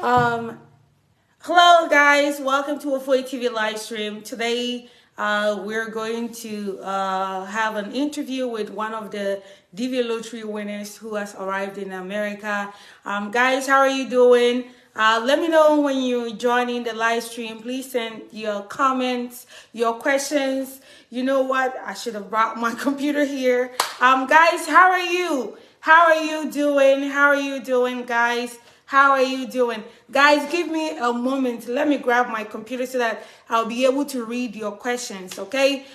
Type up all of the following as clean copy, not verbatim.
Um, Hello, guys. Welcome to Wofoy TV live stream. Today, we're going to have an interview with one of the DV lottery winners who has arrived in America. Guys, how are you doing? Let me know when you're joining the live stream. Please send your comments, your questions. You know what? I should have brought my computer here. Guys, how are you? How are you doing? How are you doing, guys? How are you doing? Guys, give me a moment. Let me grab my computer so that I'll be able to read your questions, okay?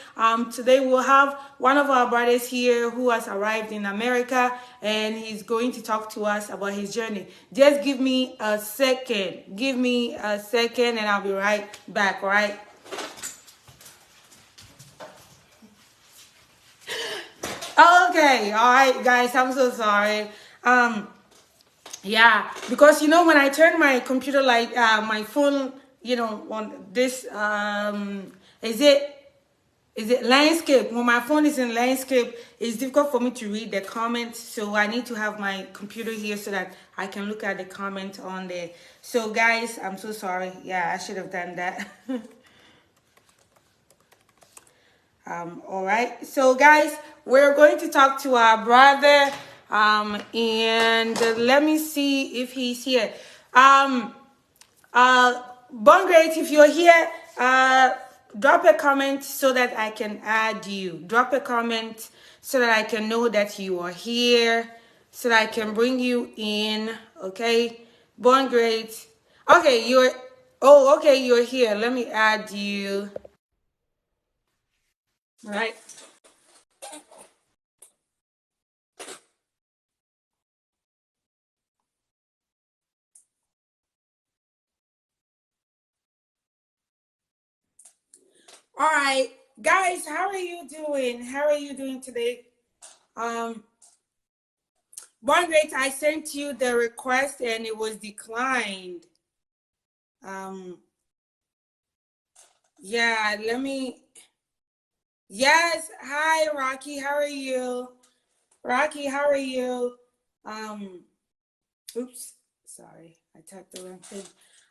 Today we'll have one of our brothers here who has arrived in America, and he's going to talk to us about his journey. Just give me a second. Give me a second and I'll be right back, all right? Okay, all right, guys, I'm so sorry. Yeah, because when I turn my computer light, my phone, on this, is it landscape? When my phone is in landscape, it's difficult for me to read the comments. So I need to have my computer here so that I can look at the comment on there. So guys, I'm so sorry. Yeah, I should have done that. All right. So guys, we're going to talk to our brother. And let me see if he's here. Bongret, if you're here, drop a comment so that I can add you. Drop a comment so that I can know that you are here, so that I can bring you in. Okay, Bongret. Okay, you're here. Let me add you. All right. All right, guys, how are you doing? How are you doing today? Um, Bongret, I sent you the request and it was declined. Um, yeah, let me. Yes, hi, Rocky. How are you? Rocky, how are you? Um, oops, sorry, I typed the wrong thing.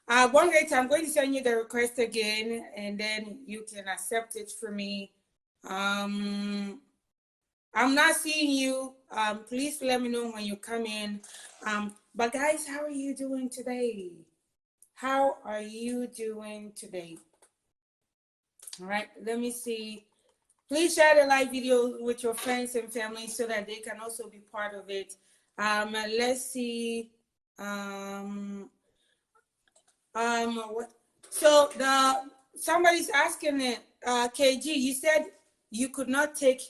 Bongret, I'm going to send you the request again, and then you can accept it for me. I'm not seeing you. Please let me know when you come in. But guys, how are you doing today? How are you doing today? All right, let me see. Please share the live video with your friends and family so that they can also be part of it. Let's see. What? So somebody's asking it. KG, you said you could not take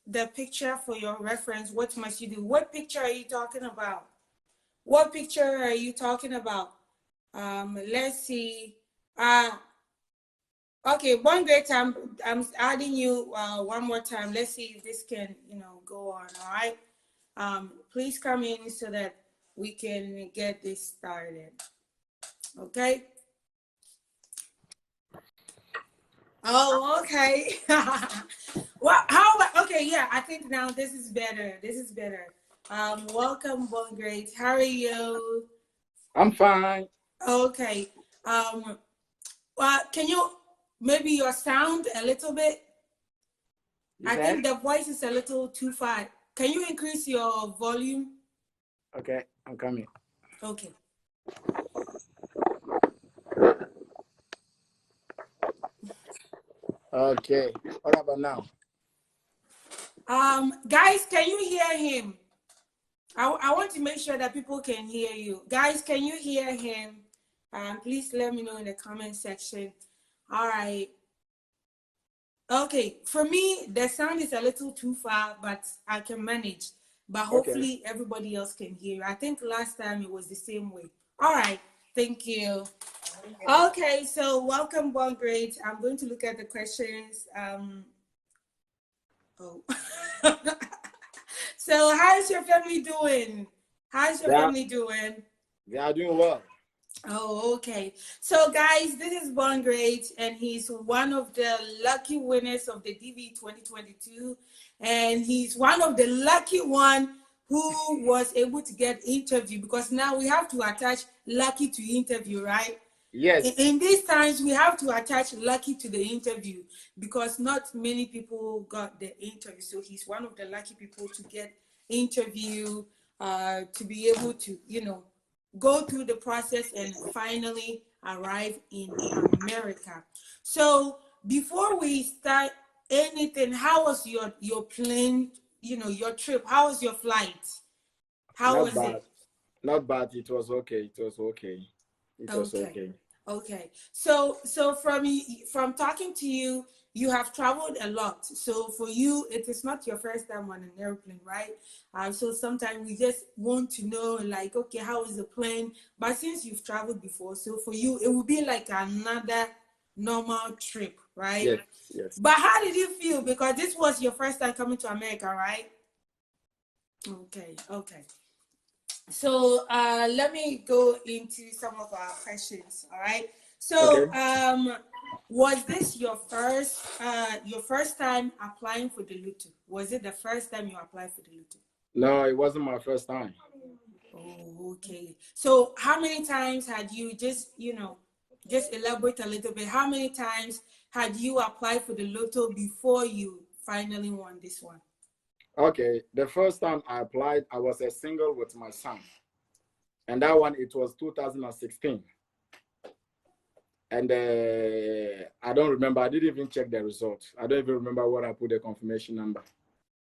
the picture for your reference. What must you do? What picture are you talking about? What picture are you talking about? Let's see. Okay, one great time. I'm adding you one more time. Let's see if this can, go on. All right. Please come in so that we can get this started. Okay. Oh, okay. Well, how about, okay, yeah, I think now this is better. This is better. Welcome, Bon Great. How are you? I'm fine. Okay. Well, can you maybe your sound a little bit? I think the voice is a little too far. Can you increase your volume? Okay, I'm coming. Okay. Okay. What about now? Guys, can you hear him? I want to make sure that people can hear you. Guys, can you hear him? Please let me know in the comment section. All right. Okay, for me, the sound is a little too far, but I can manage. But hopefully everybody else can hear you. I think last time it was the same way. All right, thank you. Okay, so welcome, Bon Great. I'm going to look at the questions. Oh. So how's your family doing? How's your family doing? They are doing well. Oh, okay. So, guys, this is Bon Great, and he's one of the lucky winners of the DV 2022, and he's one of the lucky one who was able to get interview, because now we have to attach Lucky to interview, right? Yes. In these times, we have to attach Lucky to the interview because not many people got the interview. So he's one of the lucky people to get interview, to be able to, go through the process and finally arrive in America. So before we start anything, how was your plane, your trip? How was your flight? How Not was bad. it? Not bad. It was okay. It was okay. It was Okay. okay. Okay. So from talking to you, you have traveled a lot. So for you, it is not your first time on an airplane, right? So sometimes we just want to know, like, okay, how is the plane? But since you've traveled before, so for you, it would be like another normal trip, right? Yes. Yes. But how did you feel? Because this was your first time coming to America, right? Okay. Okay. So let me go into some of our questions. All right. Okay. So was this your first time applying for the Lutu? Was it the first time you applied for the Lutu? No, it wasn't my first time. Oh, okay. So how many times had you just elaborate a little bit? How many times had you applied for the Lotto before you finally won this one? Okay. The first time I applied, I was a single with my son. And that one, it was 2016. And I don't remember. I didn't even check the result. I don't even remember what I put the confirmation number.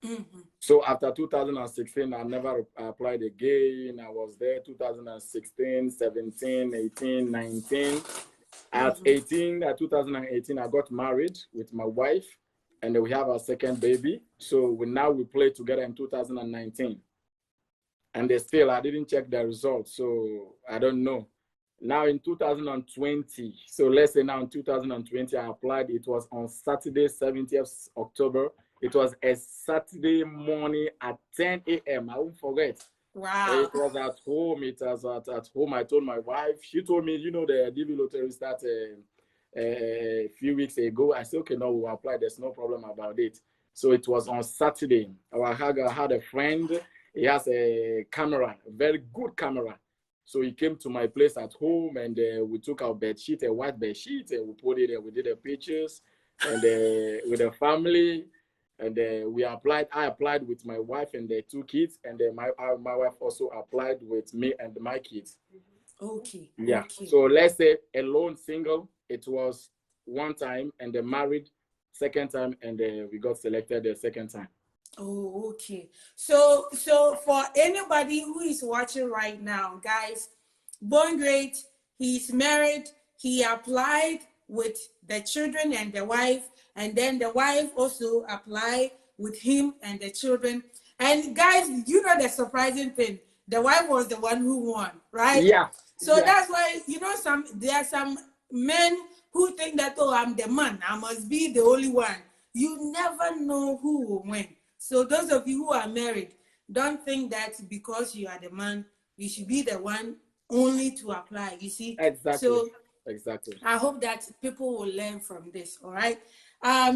Mm-hmm. So after 2016, I never applied again. I was there 2016, 17, 18, 19. At 18, 2018, I got married with my wife, and we have our second baby. So we play together in 2019. And still, I didn't check the results, so I don't know. Now in 2020, so let's say now in 2020, I applied. It was on Saturday, 70th October. It was a Saturday morning at 10 a.m. I won't forget. Wow. It was at home. It was at home. I told my wife. She told me, the DV lottery started a few weeks ago. I said, okay, no, we'll apply. There's no problem about it. So it was on Saturday. I had a friend. He has a camera, a very good camera. So he came to my place at home, and we took our bed sheet, a white bed sheet, and we put it. We did the pictures, and with the family, and we applied. I applied with my wife and the two kids, and my wife also applied with me and my kids. Okay. Yeah. Okay. So let's say alone, single, it was one time, and then married second time, and we got selected the second time. Oh, okay. So for anybody who is watching right now, guys, Born Great, he's married. He applied with the children and the wife, and then the wife also applied with him and the children. And guys, the surprising thing, the wife was the one who won, right? Yeah. So yeah. that's why there are some men who think that, oh, I'm the man, I must be the only one. You never know who will win. So those of you who are married, don't think that because you are the man, you should be the one only to apply. You see? Exactly. So exactly. I hope that people will learn from this. All right.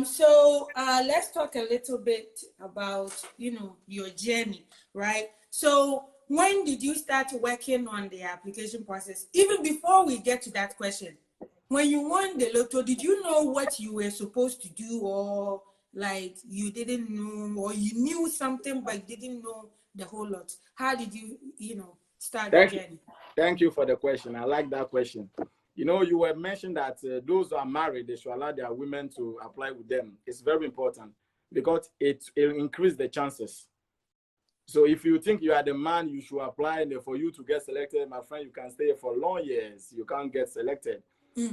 So let's talk a little bit about your journey, right? So when did you start working on the application process? Even before we get to that question, when you won the lotto, did you know what you were supposed to do, or like you didn't know, or you knew something but didn't know the whole lot? How did you start the journey? Thank you for the question. I like that question. You were mentioned that those who are married, they should allow their women to apply with them. It's very important because it will increase the chances. So if you think you are the man, you should apply, and for you to get selected, my friend, you can stay for long years. You can't get selected.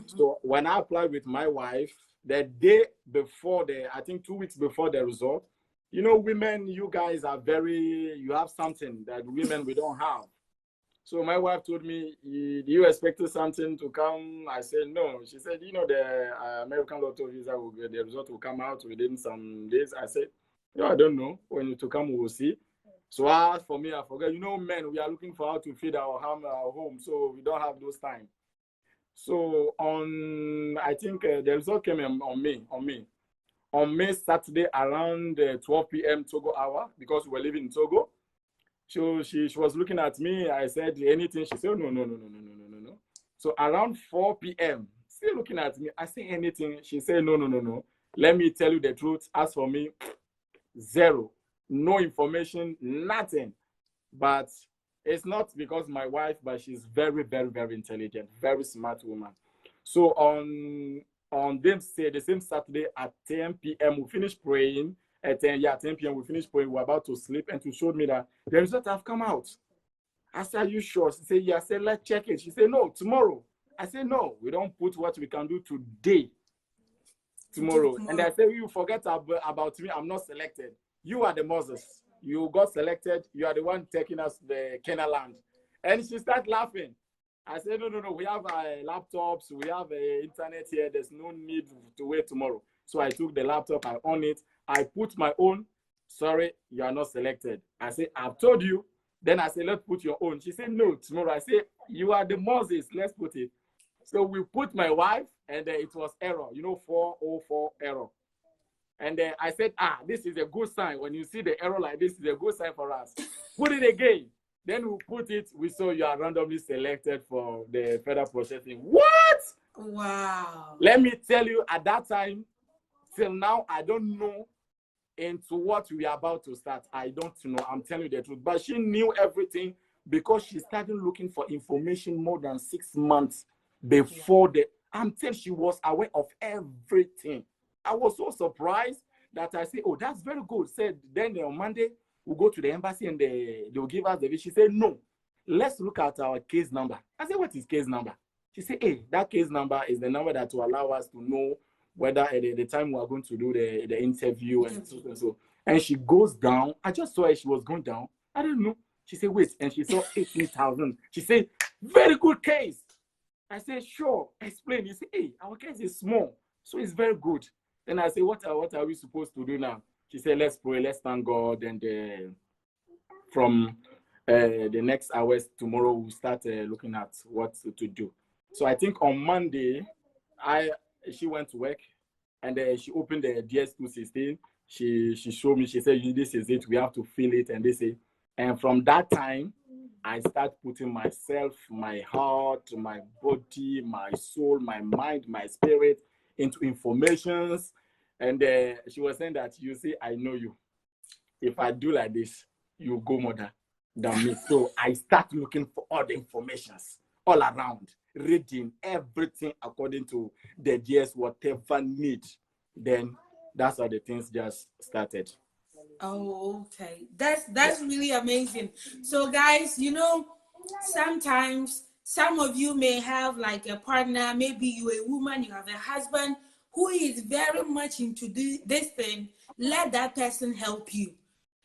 So when I applied with my wife, the day before I think 2 weeks before the result, women, you guys are you have something that women, we don't have. So my wife told me, do you expect something to come? I said, no. She said, the American Lotto visa, the result will come out within some days. I said, I don't know. When it will come, we will see. So as for me, I forget. Men, we are looking for how to feed our home, so we don't have those time. So I think the result came on May Saturday around 12 p.m. Togo hour, because we were living in Togo. So she was looking at me. I said anything. She said, oh, no, no, no, no, no, no, no, no, no. So around 4 p.m., still looking at me. I say anything. She said, no, no, no, no. Let me tell you the truth. As for me, zero. No information, nothing. But it's not because my wife, but she's very, very, very intelligent, very smart woman. So on the same Saturday at 10 p.m. we finished praying. At 10 p.m. we finished praying. We're about to sleep, and she showed me that the results have come out. I said, are you sure? She said, yeah. I said, let's check it. She said, no, tomorrow. I said, no, we don't put what we can do today, tomorrow. And I said, you forget about me. I'm not selected. You are the Moses. You got selected. You are the one taking us the Canaan land. And she started laughing. I said, no, no, no. We have laptops. We have internet here. There's no need to wait tomorrow. So I took the laptop. I on it. I put my own. Sorry, you are not selected. I said, I've told you. Then I said, let's put your own. She said, no, tomorrow. I said, you are the Moses. Let's put it. So we put my wife, and it was error. 404 error. And I said, this is a good sign. When you see the error like this, is a good sign for us. Put it again. Then we put it. We saw you are randomly selected for the further processing. What? Wow. Let me tell you, at that time, till now, I don't know into what we are about to start. I don't know. I'm telling you the truth. But she knew everything because she started looking for information more than 6 months before I'm telling you, she was aware of everything. I was so surprised that I said, oh, that's very good. Said, then on Monday, we'll go to the embassy and they'll give us the visa. She said, no, let's look at our case number. I said, what is case number? She said, hey, that case number is the number that will allow us to know whether at the time we are going to do the interview and so and so. And she goes down. I just saw her. She was going down. I don't know. She said, wait. And she saw 18,000. She said, very good case. I said, sure. Explain. He said, hey, our case is small. So it's very good. Then I said, what are we supposed to do now? She said, let's pray. Let's thank God. And from the next hours tomorrow, we'll start looking at what to do. So I think on Monday, she went to work, and she opened the DS216. She showed me. She said, this is it. We have to fill it. And they say, and from that time, I start putting myself, my heart, my body, my soul, my mind, my spirit into informations. And she was saying that, you see, I know you. If I do like this, you go more than me. So I start looking for all the informations all around, reading everything according to the DS, whatever need. Then that's how the things just started. Oh, okay. That's really amazing. So guys, sometimes some of you may have like a partner, maybe you're a woman, you have a husband who is very much into this thing. Let that person help you.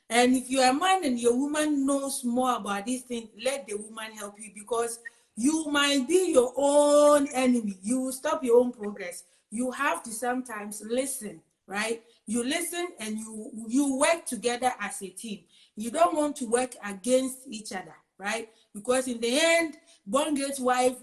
And if you're a man and your woman knows more about this thing, let the woman help you, because you might be your own enemy. You will stop your own progress. You have to sometimes listen, right? You listen and you work together as a team. You don't want to work against each other, right? Because in the end, Bongate's wife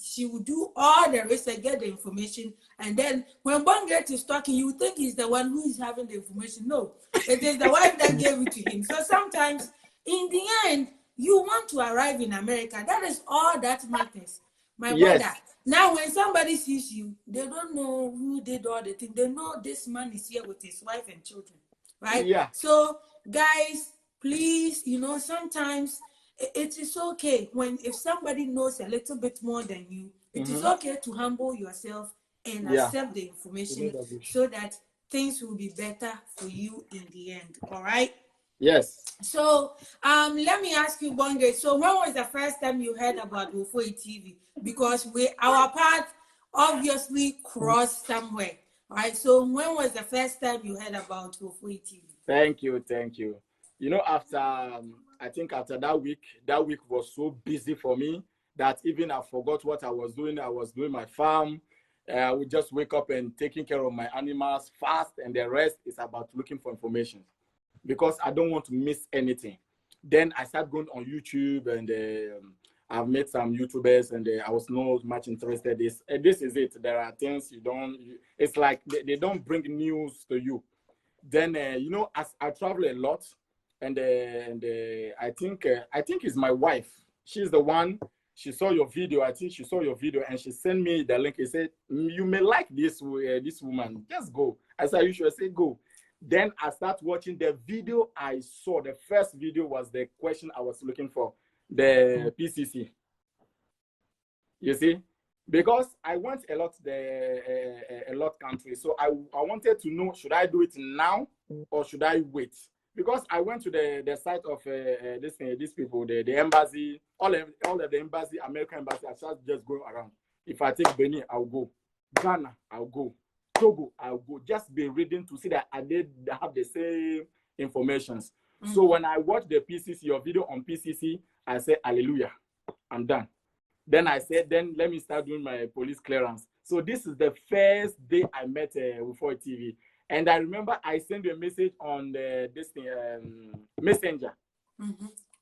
she would do all the research, get the information, and then when Bongate is talking, you think he's the one who is having the information. No, it is the wife that gave it to him. So sometimes, in the end, you want to arrive in America. That is all that matters, my brother. Now, when somebody sees you, they don't know who did all the things. They know this man is here with his wife and children, right? Yeah. So, guys, please, sometimes it is okay if somebody knows a little bit more than you. It is okay to humble yourself and accept the information so that things will be better for you in the end. All right? Yes. So let me ask you, Bonge. So when was the first time you heard about Wofoy TV? Because our path obviously crossed somewhere. All right. So when was the first time you heard about Wofoy TV? Thank you. After I think after that week was so busy for me that even I forgot what I was doing. I was doing my farm. I would just wake up and taking care of my animals fast, and the rest is about looking for information, because I don't want to miss anything. Then I started going on YouTube, and I've met some YouTubers, and I was not much interested. This is it. There are things it's like they don't bring news to you. Then, as I travel a lot, and I think it's my wife. She's the one. She saw your video. I think she saw your video, and she sent me the link. She said, "You may like this woman. Just go." I said, "Are you sure?" I said, "Go." Then I start watching the video. I saw the first video was the question I was looking for, the PCC. You see, because I went a lot countries, so I wanted to know, should I do it now or should I wait? Because I went to the site of these people, the embassy, all of the embassy, American embassy. I started just going around. If I take Benin, I'll go. Ghana, I'll go. Togo, I'll go. Just be reading to see that I did have the same informations. So when I watched the PCC, your video on PCC, I said, "Hallelujah, I'm done." Then I said, then let me start doing my police clearance. So this is the first day I met Wofoy TV. And I remember I sent you a message on this thing, Messenger.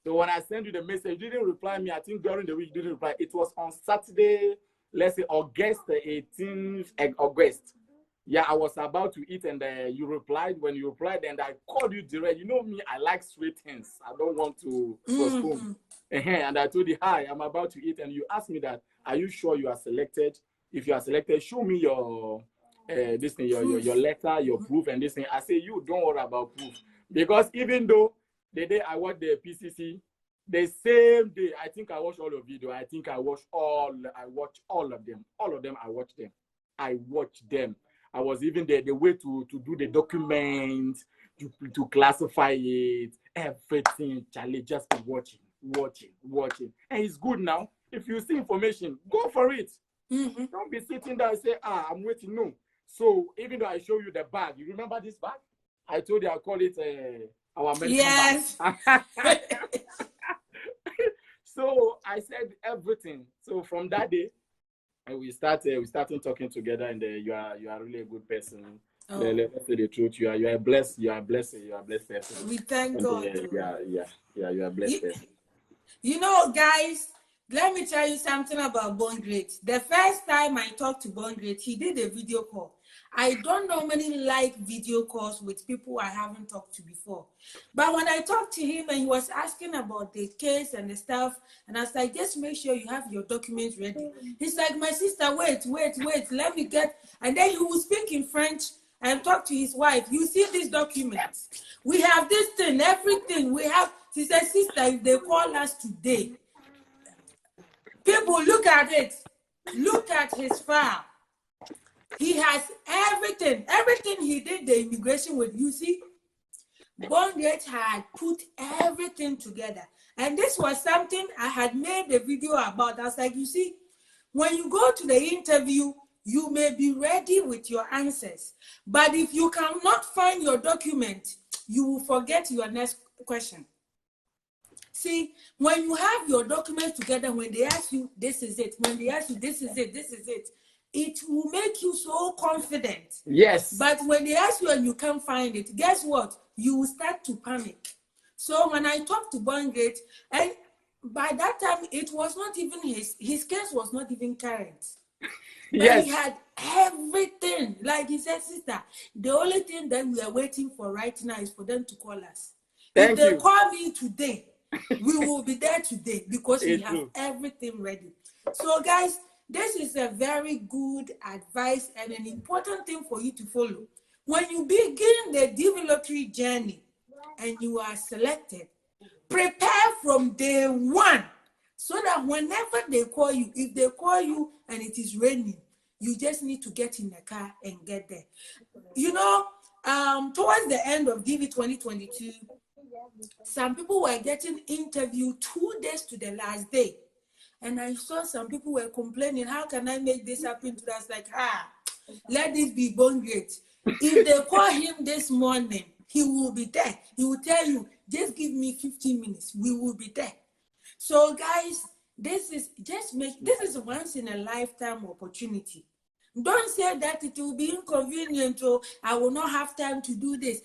So when I sent you the message, you didn't reply me. I think during the week you didn't reply. It was on Saturday, let's say August 18th, August. Yeah, I was about to eat and you replied. When you replied, and I called you direct. You know me, I like straight things. I don't want to postpone. And I told you, "Hi, I'm about to eat." And you asked me that, "Are you sure you are selected? If you are selected, show me your this thing, your letter, your proof, and this thing." I say, "You don't worry about proof." Because even though the day I watched the PCC, the same day, I think I watched all your video. I think I watched all of them. All of them, I watched them. I watched them. I was even there, the way to do the document, to classify it, everything. Charlie, just be watching. And it's good now. If you see information, go for it. Don't be sitting there and say, "I'm waiting." No. So even though I show you the bag, you remember this bag? I told you I call it our American bag. So I said everything. So from that day, and we started talking together, and you are really a good person. Let's say the truth. You are blessed. You are blessed person. We thank God. You are a blessed person. You know, guys, let me tell you something about Born Great. The first time I talked to Born Great, he did a video call. I don't normally like video calls with people I haven't talked to before. But when I talked to him and he was asking about the case and the stuff, and I was like, "Just make sure you have your documents ready." He's like, "My sister, wait, let me get," and then he will speak in French and talk to his wife. "You see these documents? We have this thing, everything. We have," she said, "Sister, if they call us today, people, look at it. Look at his file. He has everything he did the immigration with. You see, Born Great had put everything together. And this was something I had made a video about. I was like, you see, when you go to the interview, you may be ready with your answers. But if you cannot find your document, you will forget your next question. See, when you have your documents together, when they ask you, "This is it," when they ask you, "This is it," it will make you so confident. Yes. But when they ask you and you can't find it, guess what? You will start to panic. So when I talked to Born Great, and by that time, it was not even his case was not even current. But he had everything. Like he said, "Sister, the only thing that we are waiting for right now is for them to call us. If they call me today, we will be there today because we have everything ready." So guys, this is a very good advice and an important thing for you to follow. When you begin the DV lottery journey and you are selected, prepare from day one so that whenever they call you, if they call you and it is raining, you just need to get in the car and get there. You know, towards the end of DV 2022, some people were getting interviewed 2 days to the last day. And I saw some people were complaining, "How can I make this happen to us?" Like, let this be Born Great. If they call him this morning, he will be there. He will tell you, "Just give me 15 minutes. We will be there." So guys, this is a once in a lifetime opportunity. Don't say that it will be inconvenient or I will not have time to do this.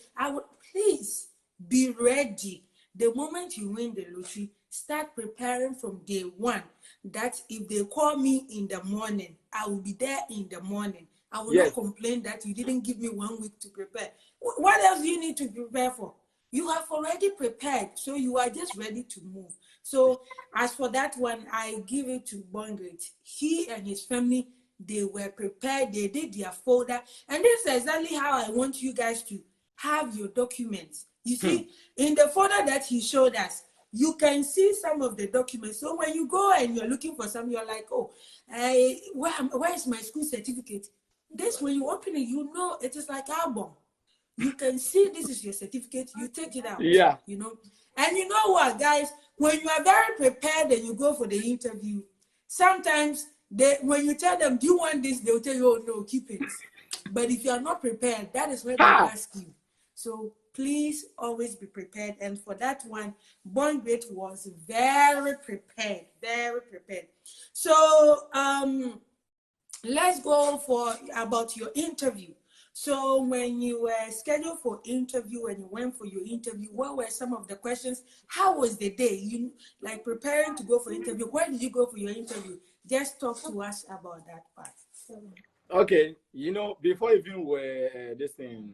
Please be ready. The moment you win the lottery, start preparing from day one. That if they call me in the morning, I will be there in the morning. I will not complain that you didn't give me 1 week to prepare. What else do you need to prepare for? You have already prepared, so you are just ready to move. So as for that one, I give it to Bongret. He and his family, they were prepared, they did their folder, and this is exactly how I want you guys to have your documents. You see, in the folder that he showed us, you can see some of the documents. So when you go and you're looking for something, you're like, oh, where is my school certificate? This, when you open it, you know it is like album. You can see this is your certificate, you take it out. Yeah. You know. And you know what, guys, when you are very prepared and you go for the interview, sometimes when you tell them, do you want this, they'll tell you, oh no, keep it. But if you are not prepared, that is where they ask you. So please always be prepared. And for that one, Born Great was very prepared, very prepared. So let's go for about your interview. So when you were scheduled for interview and you went for your interview, what were some of the questions? How was the day? You like preparing to go for interview. Where did you go for your interview? Just talk to us about that part. Okay, before even this thing,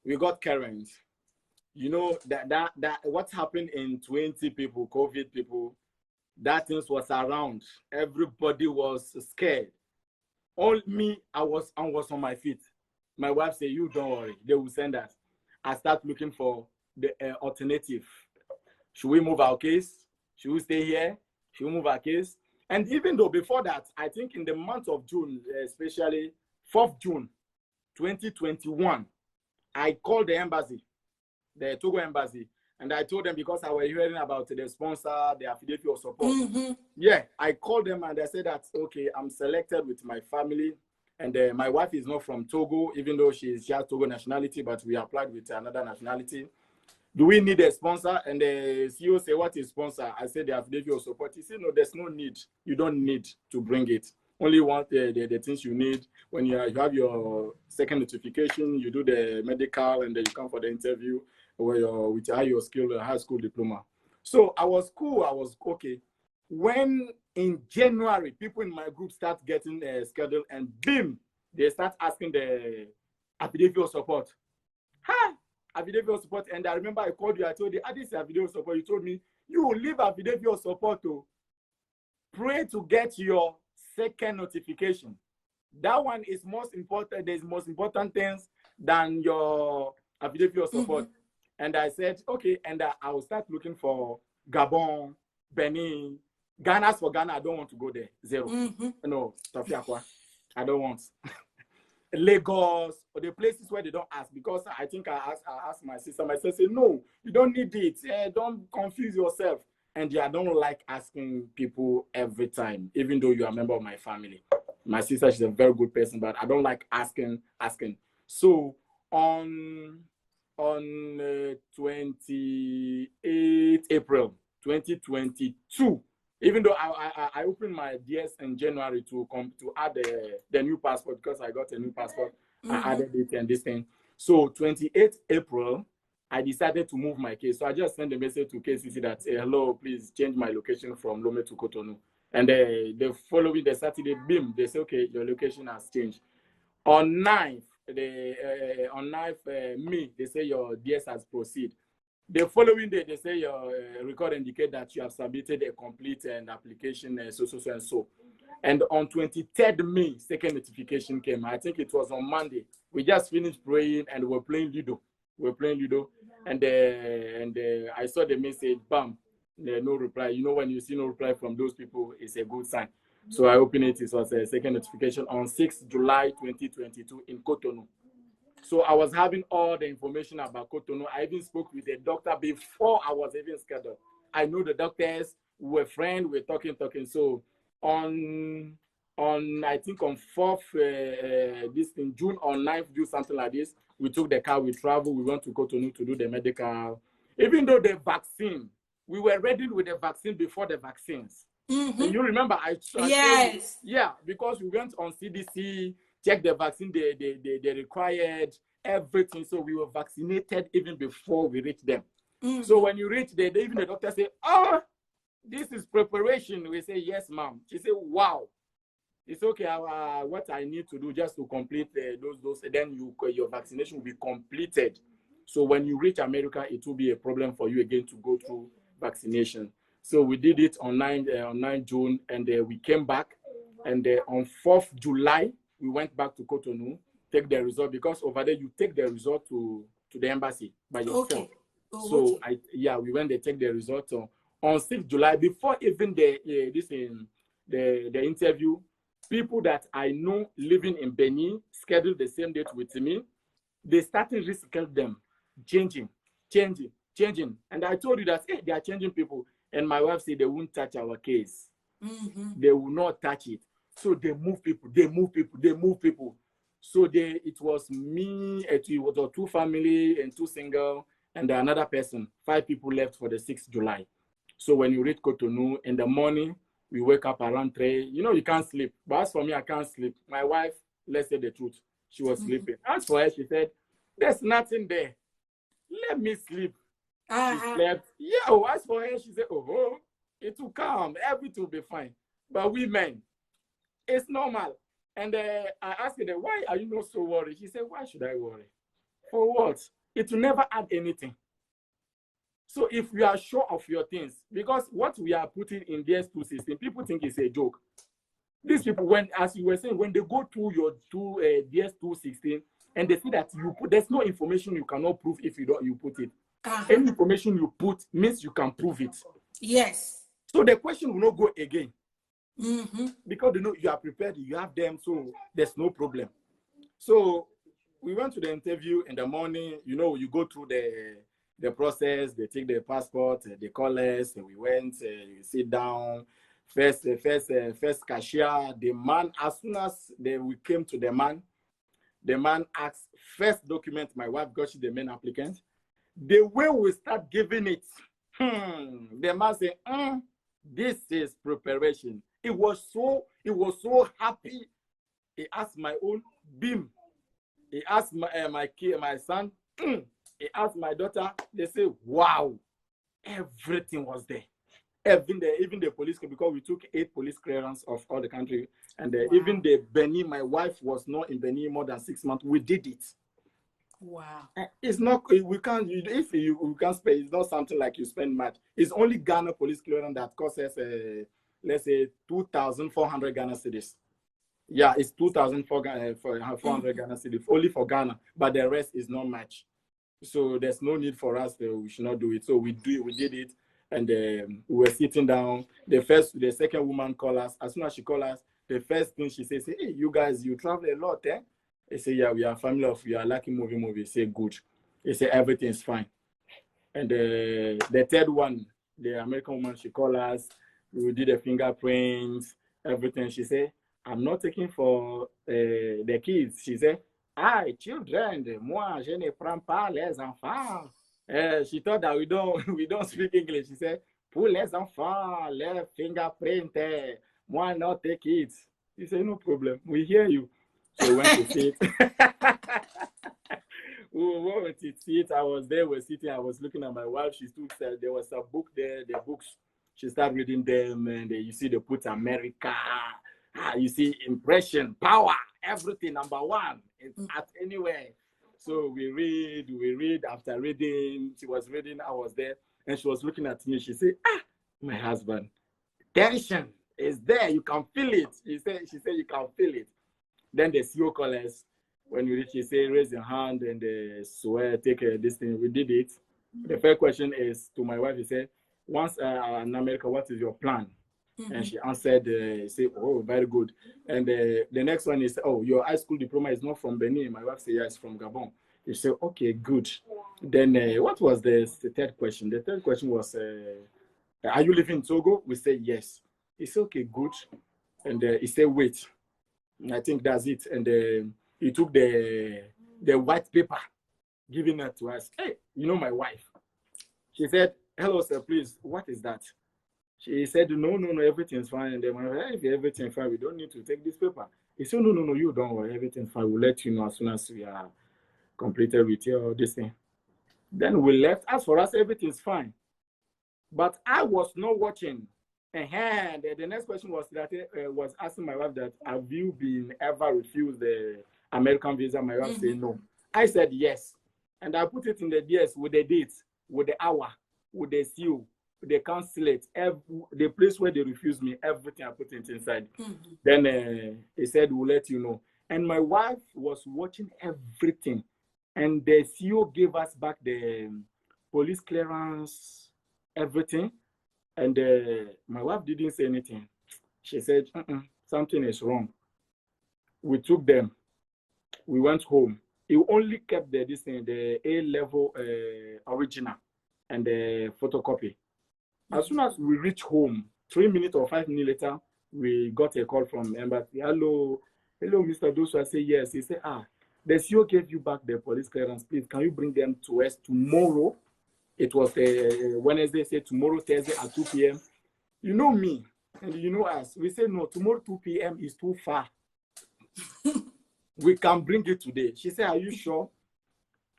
we got current. That what happened in 20 people, COVID people, that things was around. Everybody was scared. Only me, I was on my feet. My wife said, you don't worry, they will send us. I start looking for the alternative. Should we move our case? Should we stay here? Should we move our case? And even though before that, I think in the month of June, especially 4th June, 2021, I called the embassy, the Togo embassy, and I told them, because I was hearing about the sponsor, the affidavit of support. Yeah, I called them and I said that, okay, I'm selected with my family. And my wife is not from Togo, even though she has Togo nationality, but we applied with another nationality. Do we need a sponsor? And the CEO said, what is sponsor? I said, the affidavit of support. He said, no, there's no need. You don't need to bring it. Only want the things you need. When you have your second notification, you do the medical, and then you come for the interview with your skill, high school diploma. So I was cool. I was okay. When in January, people in my group start getting scheduled, and boom, they start asking the affidavit of support. Affidavit of support. And I remember I called you, I told you, this is affidavit of support. You told me, you will leave affidavit of support to pray to get your second notification. That one is most important. There's most important things than your affidavit of support. And I said, okay, and I will start looking for Gabon, Benin, Ghana. For Ghana, I don't want to go there. Zero. No, Tafiakwa. I don't want. Lagos, or the places where they don't ask, because I think I asked my sister. My sister said, no, you don't need it. Don't confuse yourself. And I don't like asking people every time, even though you are a member of my family. My sister, she's a very good person, but I don't like asking. So on 28 April 2022, even though I opened my DS in January to add the new passport, because I got a new passport, I added it and this thing. So 28 April, I decided to move my case. So I just sent a message to KCC that, hello, please change my location from Lome to Cotonou. And the following the Saturday, boom, they say, okay, your location has changed. On 9th, May, they say your DS has proceeded. The following day, they say your record indicate that you have submitted a complete application, so. And on 23rd May, second notification came. I think it was on Monday. We just finished praying and we're playing Ludo. And I saw the message, bam, no reply. You know, when you see no reply from those people, it's a good sign. So I opened it. It was a second notification on 6th July 2022 in Cotonou. So I was having all the information about Cotonou. I even spoke with the doctor before I was even scheduled. I knew the doctors, we were friends, we were talking. So on I think on 4th, this in June or 9th, do something like this. We took the car, we traveled, we went to Cotonou to do the medical. Even though the vaccine, we were ready with the vaccine before the vaccines. And you remember, I yes. Yeah, because we went on CDC, checked the vaccine they required, everything. So we were vaccinated even before we reached them. So when you reach there, even the doctor say, oh, this is preparation. We say, yes, ma'am. She said, wow. It's okay. What I need to do just to complete those, then your vaccination will be completed. So when you reach America, it will be a problem for you again to go through vaccination. So we did it on 9 June, and we came back. And on 4th July, we went back to Cotonou, take the result, because over there you take the result to the embassy by yourself. Okay. Oh, so okay. we went there, take the result on 6th July, before even the interview. People that I know living in Benin scheduled the same date with me. They started reschedule them, changing. And I told you that, hey, they are changing people. And my wife said they won't touch our case. They will not touch it. So they move people. So it was me, it was 2 family and 2 single, and another person. 5 people left for the 6th July. So when you reach Cotonou in the morning, we wake up around 3. You can't sleep. But as for me, I can't sleep. My wife, let's say the truth, she was sleeping. As for her, she said, there's nothing there. Let me sleep. She slept. Yeah, as for her, she said, oh, it will come. Everything will be fine. But we men, it's normal. And I asked her, why are you not so worried? She said, why should I worry? For what? It will never add anything. So if you are sure of your things, because what we are putting in DS2 system, people think it's a joke. These people, as you were saying, when they go to your DS2 16 and they see that there's no information you cannot prove if you put it. Any information you put means you can prove it. Yes. So the question will not go again. Because you are prepared, you have them, so there's no problem. So we went to the interview in the morning. You go through the process. They take the passport, they call us, and we went, you sit down. First cashier, the man, as soon as we came to the man asked first document my wife, because she's the main applicant. The way we start giving it, the man said, this is preparation. It was so happy. He asked my own beam. He asked my son. He asked my daughter. They say, wow, everything was there. Even the police, because we took 8 police clearance of all the country, and even the Benin, my wife was not in Benin more than 6 months. We did it. Wow. It's not, we can't, if you can't spend, it's not something like you spend much. It's only Ghana police clearance that costs us, let's say, 2,400 Ghana cedis. Yeah, it's 2,400 Ghana cedis, only for Ghana, but the rest is not much. So there's no need for us, we should not do it. So we did it, and we were sitting down. The second woman called us. As soon as she called us, the first thing she says, hey, you guys, you travel a lot, eh? They say, yeah, we are a family of, you are lucky movie. Say, good. They say, everything's fine. And the third one, the American woman, she called us. We did the fingerprints, everything. She said, I'm not taking for the kids. She said, children, moi, je ne prends pas les enfants. She thought that we don't speak English. She said, pour les enfants, les fingerprints, moi, not take it. She said, no problem. We hear you. So we went to see it. We went to see it. I was there, we're sitting, I was looking at my wife. She stood there. There was a book there, the books. She started reading them, and you see they put America. You see impression, power, everything, number 1. It's at anywhere. So we read. After reading, she was reading, I was there, and she was looking at me. She said, my husband, tension is there. You can feel it. She said you can feel it. Then the CEO called us. When we reach, he said, raise your hand and swear, take this thing. We did it. The first question is to my wife. He said, once in America, what is your plan? And she answered, say, oh, very good. And the next one is, oh, your high school diploma is not from Benin. My wife said, yeah, it's from Gabon. He said, okay, good. Then what was the third question? The third question was, are you living in Togo? We said, yes. He said, okay, good. And he said, wait. I think that's it. And he took the white paper, giving it to us. Hey, my wife. She said, hello, sir, please, what is that? She said, no, everything's fine. And then when if everything's fine, we don't need to take this paper. He said, no, you don't worry, everything's fine. We'll let you know as soon as we are completed with your this thing. Then we left. As for us, everything's fine. But I was not watching. And the next question was that was asking my wife that, have you been ever refused the American visa? My wife said no. I said yes. And I put it in the DS with the date, with the hour, with the seal, with the consulate, the place where they refused me, everything I put it inside. Then he said, we'll let you know. And my wife was watching everything. And the CEO gave us back the police clearance, everything. And my wife didn't say anything. She said, something is wrong. We took them. We went home. He only kept the A-level original and the photocopy. As soon as we reached home, 3 minutes or 5 minutes later, we got a call from embassy. Hello, Mr. Dosu. I say yes. He said, the CEO gave you back the police clearance. Please, can you bring them to us tomorrow? It was Wednesday. Say tomorrow, Thursday at 2 p.m. You know me, and you know us. We say no. Tomorrow 2 p.m. is too far. We can bring it today. She said, are you sure?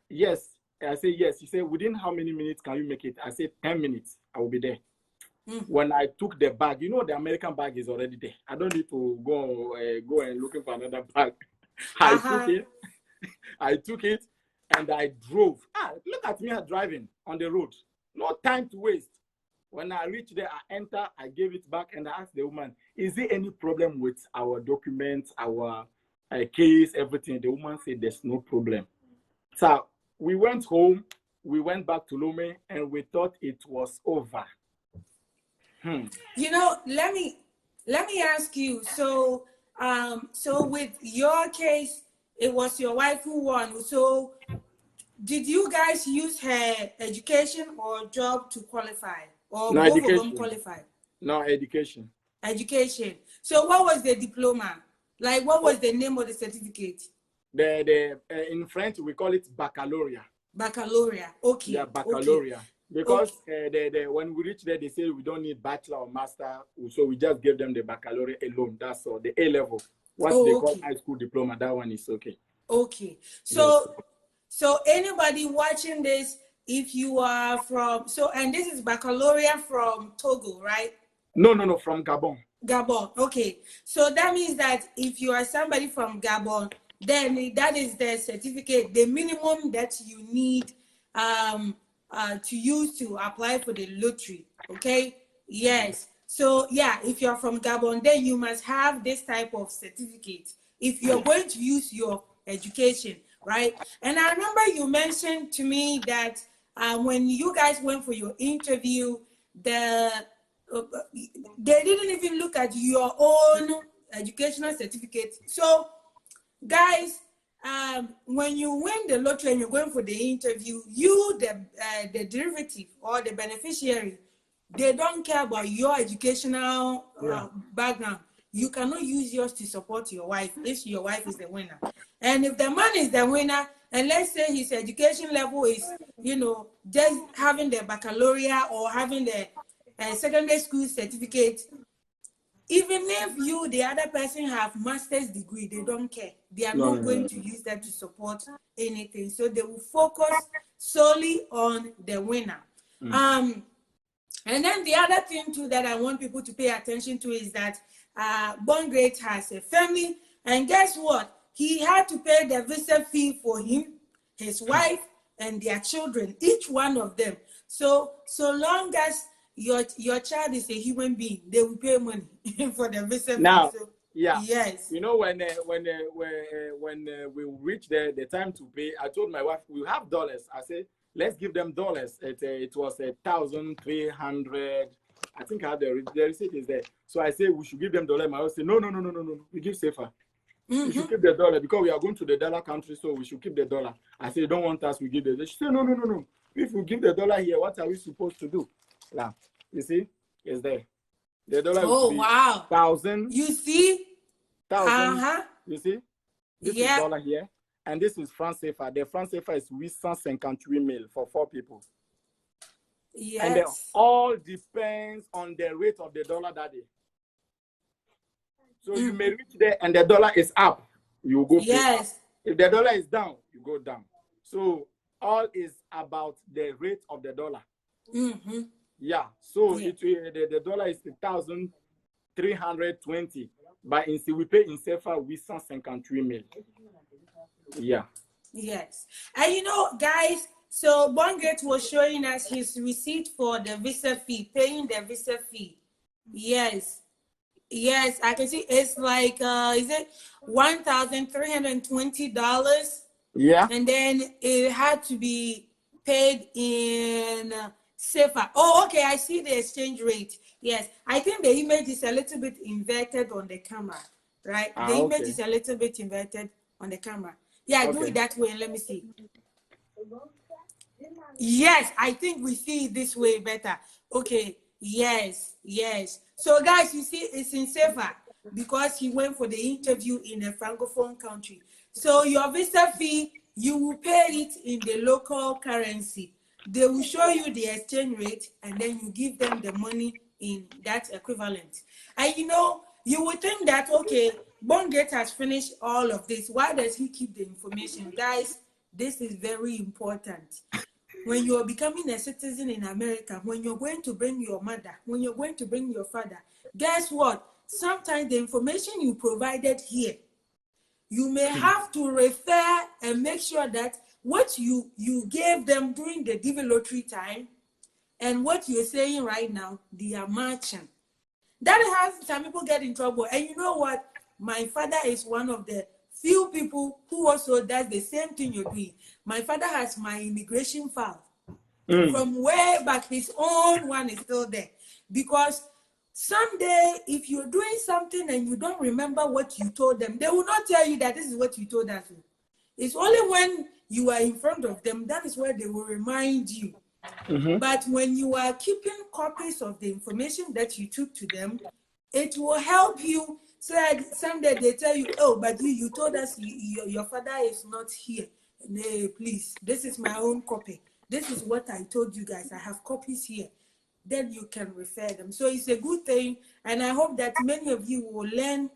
Yes. I say yes. She said, within how many minutes can you make it? I said 10 minutes. I will be there. When I took the bag, you know the American bag is already there. I don't need to go and looking for another bag. I took it and I drove. Look at me driving on the road. No time to waste. When I reached there, I entered, I gave it back, and I asked the woman, is there any problem with our documents, our case, everything? The woman said there's no problem. So we went home, we went back to Lome, and we thought it was over. You know, let me ask you. So, so with your case, it was your wife who won. So, did you guys use her education or job to qualify, or no, both education. of them qualified? No, education. Education. So, what was the diploma? Like, what was the name of the certificate? In French we call it baccalaureate. Baccalaureate. Okay. Yeah, baccalaureate. Okay. Because when we reach there, they say we don't need bachelor or master, so we just give them the baccalaureate alone. That's all. The A level, what they call high school diploma, that one is okay. Okay. So, yes. So anybody watching this, if you are from and this is baccalaureate from Togo, right? No, from Gabon. Gabon. Okay. So that means that if you are somebody from Gabon, then that is the certificate, the minimum that you need to use to apply for the lottery. Okay. Yes. So yeah, if you're from Gabon, then you must have this type of certificate if you're going to use your education, right? And I remember you mentioned to me that when you guys went for your interview, they didn't even look at your own educational certificate. So guys, when you win the lottery and you're going for the interview, you, the derivative or the beneficiary, they don't care about your educational background. You cannot use yours to support your wife if your wife is the winner. And if the man is the winner, and let's say his education level is, just having the baccalaureate or having the secondary school certificate, even if you, the other person, have master's degree, they don't care. They are not going to use that to support anything. So they will focus solely on the winner. And then the other thing too that I want people to pay attention to is that Born Great has a family, and guess what? He had to pay the visa fee for him, his wife, and their children, each one of them. So long as your child is a human being, they will pay money for the visa fee. Now, so, yeah, yes. You know, when we reach the time to pay, I told my wife we have dollars. I said, let's give them dollars. It was 1,300. I think I had the receipt is there. So I said we should give them dollar. My wife said, no. We give safer. We should keep the dollar because we are going to the dollar country, so we should keep the dollar. I said, don't want us, we give the dollar. She said, no. If we give the dollar here, what are we supposed to do? Now, you see, it's there. The dollar will be 1,000. You see? 1,000. You see? This is dollar here. And this is franc CFA. The franc CFA is 858 for 4 people. Yes. And all depends on the rate of the dollar that day. So you may reach there and the dollar is up, you go up. If the dollar is down, you go down. So all is about the rate of the dollar. Yeah. So the dollar is 1,320. But we pay in CFA 858 million. Yeah. Yes. And you know, guys, so Bongate was showing us his receipt for the visa fee, paying the visa fee. Yes. Yes, I can see it's like is it $1,320? Yeah. And then it had to be paid in SEPA. Oh, okay, I see the exchange rate. Yes, I think the image is a little bit inverted on the camera, right? Ah, The image okay. is a little bit inverted on the camera. Yeah, do Okay. it that way and let me see. Yes, I think we see it this way better. Okay, yes, yes. So, guys, you see, it's in SEPA because he went for the interview in a francophone country. So, your visa fee, you will pay it in the local currency. They will show you the exchange rate, and then you give them the money in that equivalent. And you know, you would think that, okay, Bongate has finished all of this. Why does he keep the information? Guys, this is very important. When you're becoming a citizen in America, when you're going to bring your mother, when you're going to bring your father, guess what? Sometimes the information you provided here, you may have to refer and make sure that what you gave them during the DV lottery time and what you're saying right now, they are matching. That has some people get in trouble. And you know what? My father is one of the few people who also does the same thing you're doing. My father has my immigration file from way back. His own one is still there. Because someday, if you're doing something and you don't remember what you told them, they will not tell you that this is what you told us. It's only when you are in front of them, that is where they will remind you. But when you are keeping copies of the information that you took to them, it will help you. So that someday they tell you, oh, but you told us your father is not here. No, please, this is my own copy. This is what I told you guys. I have copies here. Then you can refer them. So it's a good thing. And I hope that many of you will learn,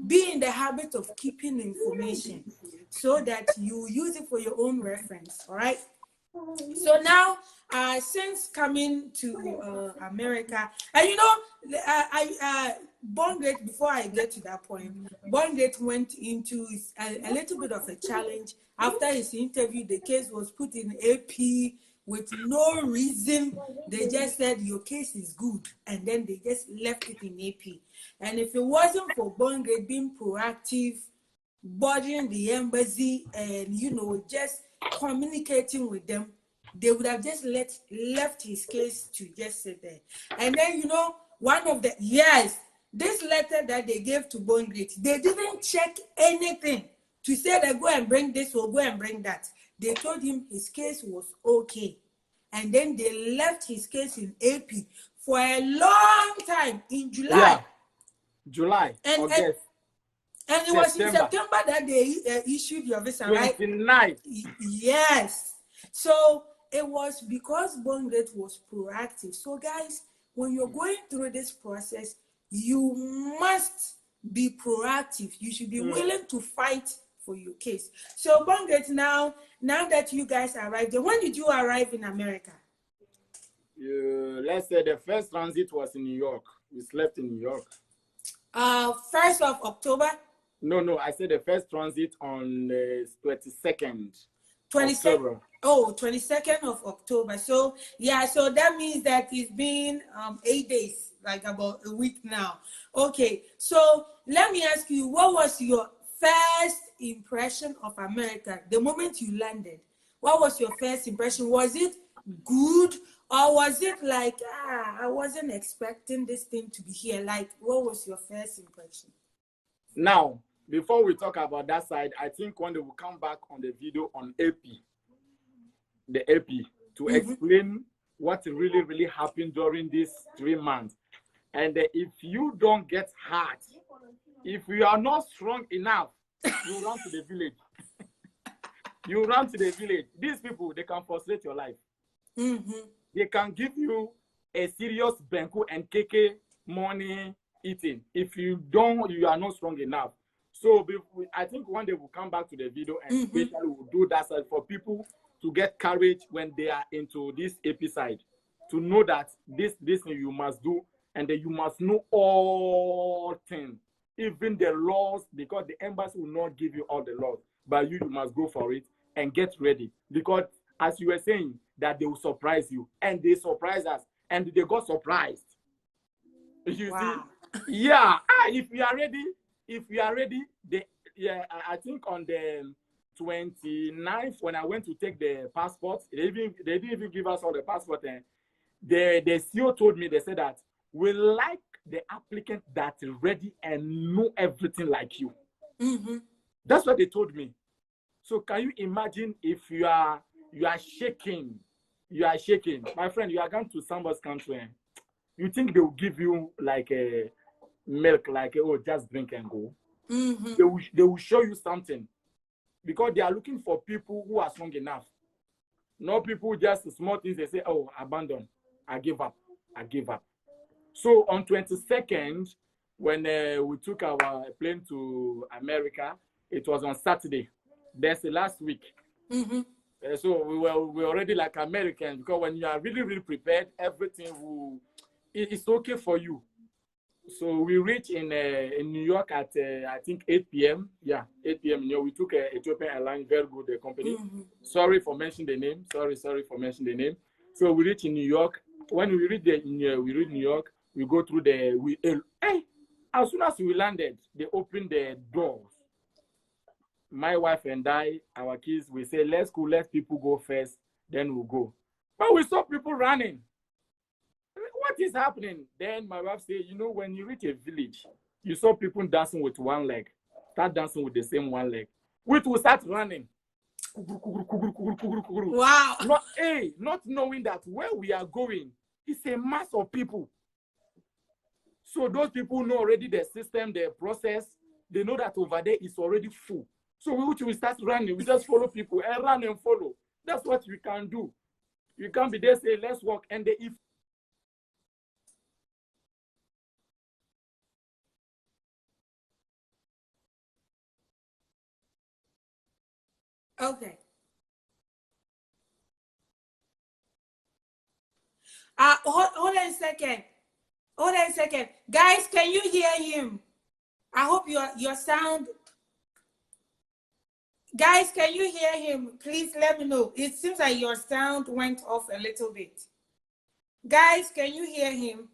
be in the habit of keeping information so that you use it for your own reference. All right. So now, since coming to America, and you know, Bongate, before I get to that point, Bongate went into a little bit of a challenge. After his interview, the case was put in AP with no reason. They just said your case is good, and then they just left it in AP. And if it wasn't for Bongate being proactive, bothering the embassy, and you know, just communicating with them, they would have just left his case to just sit there. And then you know, one of the this letter that they gave to Bongate, they didn't check anything to say that go and bring this or go and bring that. They told him his case was okay, and then they left his case in AP for a long time in July. Yeah. July, and August, and it was in September that they issued your visa, right? 29th. Yes. So it was because Bongate was proactive. So guys, when you're going through this process, you must be proactive. You should be willing to fight for your case. So Bongate, now that you guys arrived, when did you arrive in America? Let's say the first transit was in New York. We slept in New York. 1st of October? No, I said the first transit on the 22nd. 22nd. Oh, 22nd of October. So yeah, so that means that it's been 8 days, like about a week now. Okay, so let me ask you, what was your first impression of America the moment you landed? What was your first impression? Was it good, or was it like, I wasn't expecting this thing to be here? Like, what was your first impression? Now, before we talk about that side, I think one day we'll come back on the video on the AP, to explain what really happened during these 3 months. And if you don't get hurt, if you are not strong enough, you run to the village. You run to the village. These people, they can frustrate your life. They can give you a serious benku and keke money eating if you are not strong enough. So I think one day we'll come back to the video and especially we'll do that side for people to get courage when they are into this AP side, to know that this thing you must do, and that you must know all things, even the laws, because the embassy will not give you all the laws, but you must go for it and get ready. Because as you were saying, that they will surprise you. And they surprise us. And they got surprised. You see? Yeah. If you are ready, I think on the 29th, when I went to take the passport, they didn't even give us all the passport. And the CEO told me, they said that we like the applicant that is ready and know everything like you. Mm-hmm. That's what they told me. So can you imagine if you are shaking, my friend, you are going to somebody's country, you think they will give you like a milk, like oh, just drink and go. Mm-hmm. They will show you something, because they are looking for people who are strong enough. Not people just small things, they say, oh, abandon, I give up. So on 22nd, when we took our plane to America, it was on Saturday. That's the last week. Mm-hmm. So we were already like Americans, because when you are really, really prepared, everything it's okay for you. So we reached in New York at I think 8 p.m. Yeah, 8 p.m. We took Ethiopian Airlines, very good company. Mm-hmm. Sorry for mentioning the name. Sorry for mentioning the name. So we reached in New York. When we reached New York, we go through as soon as we landed, they opened the doors. My wife and I, our kids, we say, let's go, let people go first, then we'll go. But we saw people running. What is happening? Then my wife said, when you reach a village, you saw people dancing with one leg. Start dancing with the same one leg. We will start running. Wow. Not knowing that where we are going is a mass of people. So those people know already the system, the process. They know that over there is already full. So we start running. We just follow people and run and follow. That's what we can do. You can't be there, say, let's walk. And if Okay. Hold on a second. Guys, can you hear him? I hope your sound. Guys, can you hear him? Please let me know. It seems like your sound went off a little bit. Guys, can you hear him?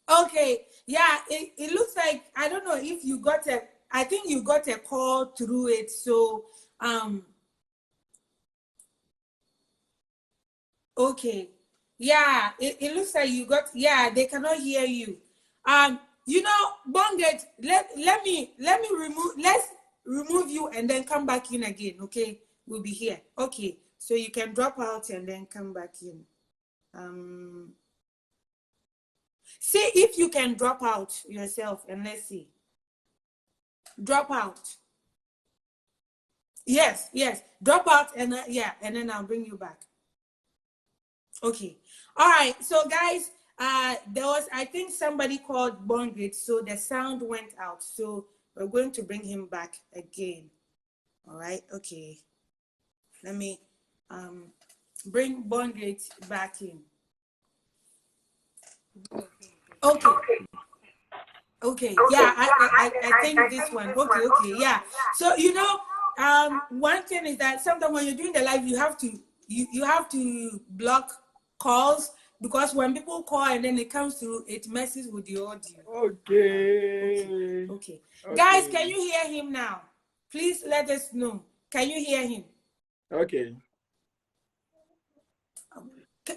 Okay. Yeah, it looks like, I don't know if you got I think you got a call through it. So, okay. Yeah, it looks like you got, yeah, they cannot hear you. Bonget, let's remove you and then come back in again, okay? We'll be here. Okay, so you can drop out and then come back in. See if you can drop out yourself and let's see. Drop out. Yes, drop out and and then I'll bring you back. Okay. All right. So guys, there was, I think somebody called Bongrit, so the sound went out. So we're going to bring him back again. All right. Okay. Let me bring Bongrit back in. Okay. Yeah, I think this one. Okay. Yeah. So one thing is that sometimes when you're doing the live, you have to block calls, because when people call and then it comes through, it messes with the audio. Okay. Guys, can you hear him now? Please let us know. Can you hear him? Okay.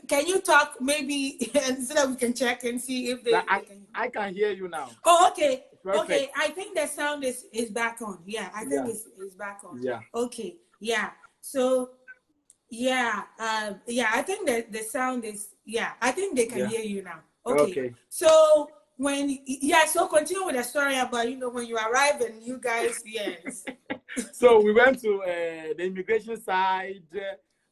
Can you talk maybe so that we can check and see if I can hear you now. Oh, okay. Perfect. Okay, I think the sound is back on. Yeah, I think it's back on. Yeah. Okay. Yeah. So I think that the sound is, I think they can hear you now. Okay. So so continue with the story about when you arrive and you guys, yes. So we went to the immigration side.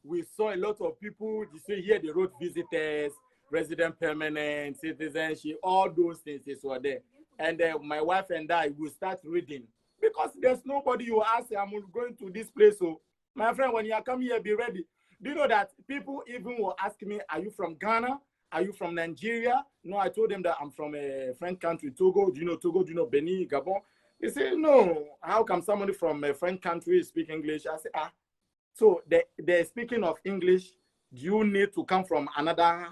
We saw a lot of people. You see here the road visitors, resident permanent, citizenship, all those things were there. And my wife and I will start reading, because there's nobody you ask, I'm going to this place. So my friend, when you are coming here, be ready. Do you know that people even will ask me, are you from Ghana? are you from Nigeria? No, I told them that I'm from a French country, Togo. Do you know Togo? Do you know Benin, Gabon? They say, no. How come somebody from a French country speak English? I say, so they're speaking of English. Do you need to come from another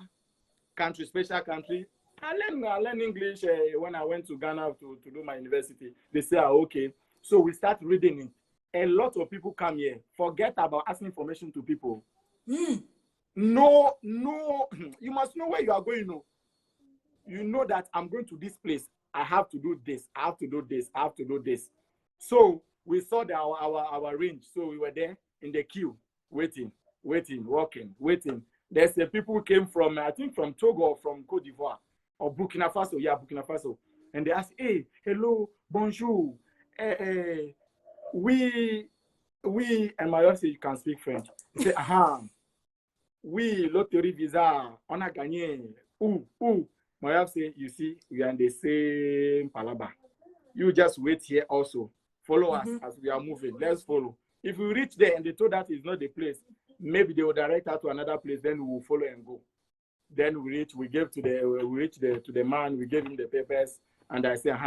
country, special country? I learned English when I went to Ghana to do my university. They say, okay. So we start reading it. A lot of people come here. Forget about asking information to people. No, you must know where you are going. No, you know that I'm going to this place. I have to do this. I have to do this. I have to do this. So we saw our range. So we were there in the queue, waiting, walking, waiting. There's the people who came from, I think, from Togo or from Cote d'Ivoire or Burkina Faso. Yeah, Burkina Faso. And they asked, hey, hello, bonjour. We, and my wife said, you can speak French. He said, oui, lottery visa, on a gagné. Ooh. My wife said, you see, we are in the same palaba. You just wait here also. Follow us as we are moving. Let's follow. If we reach there and they told that it's not the place, maybe they will direct us to another place, then we will follow and go. Then we reach to the man, we gave him the papers, and I said,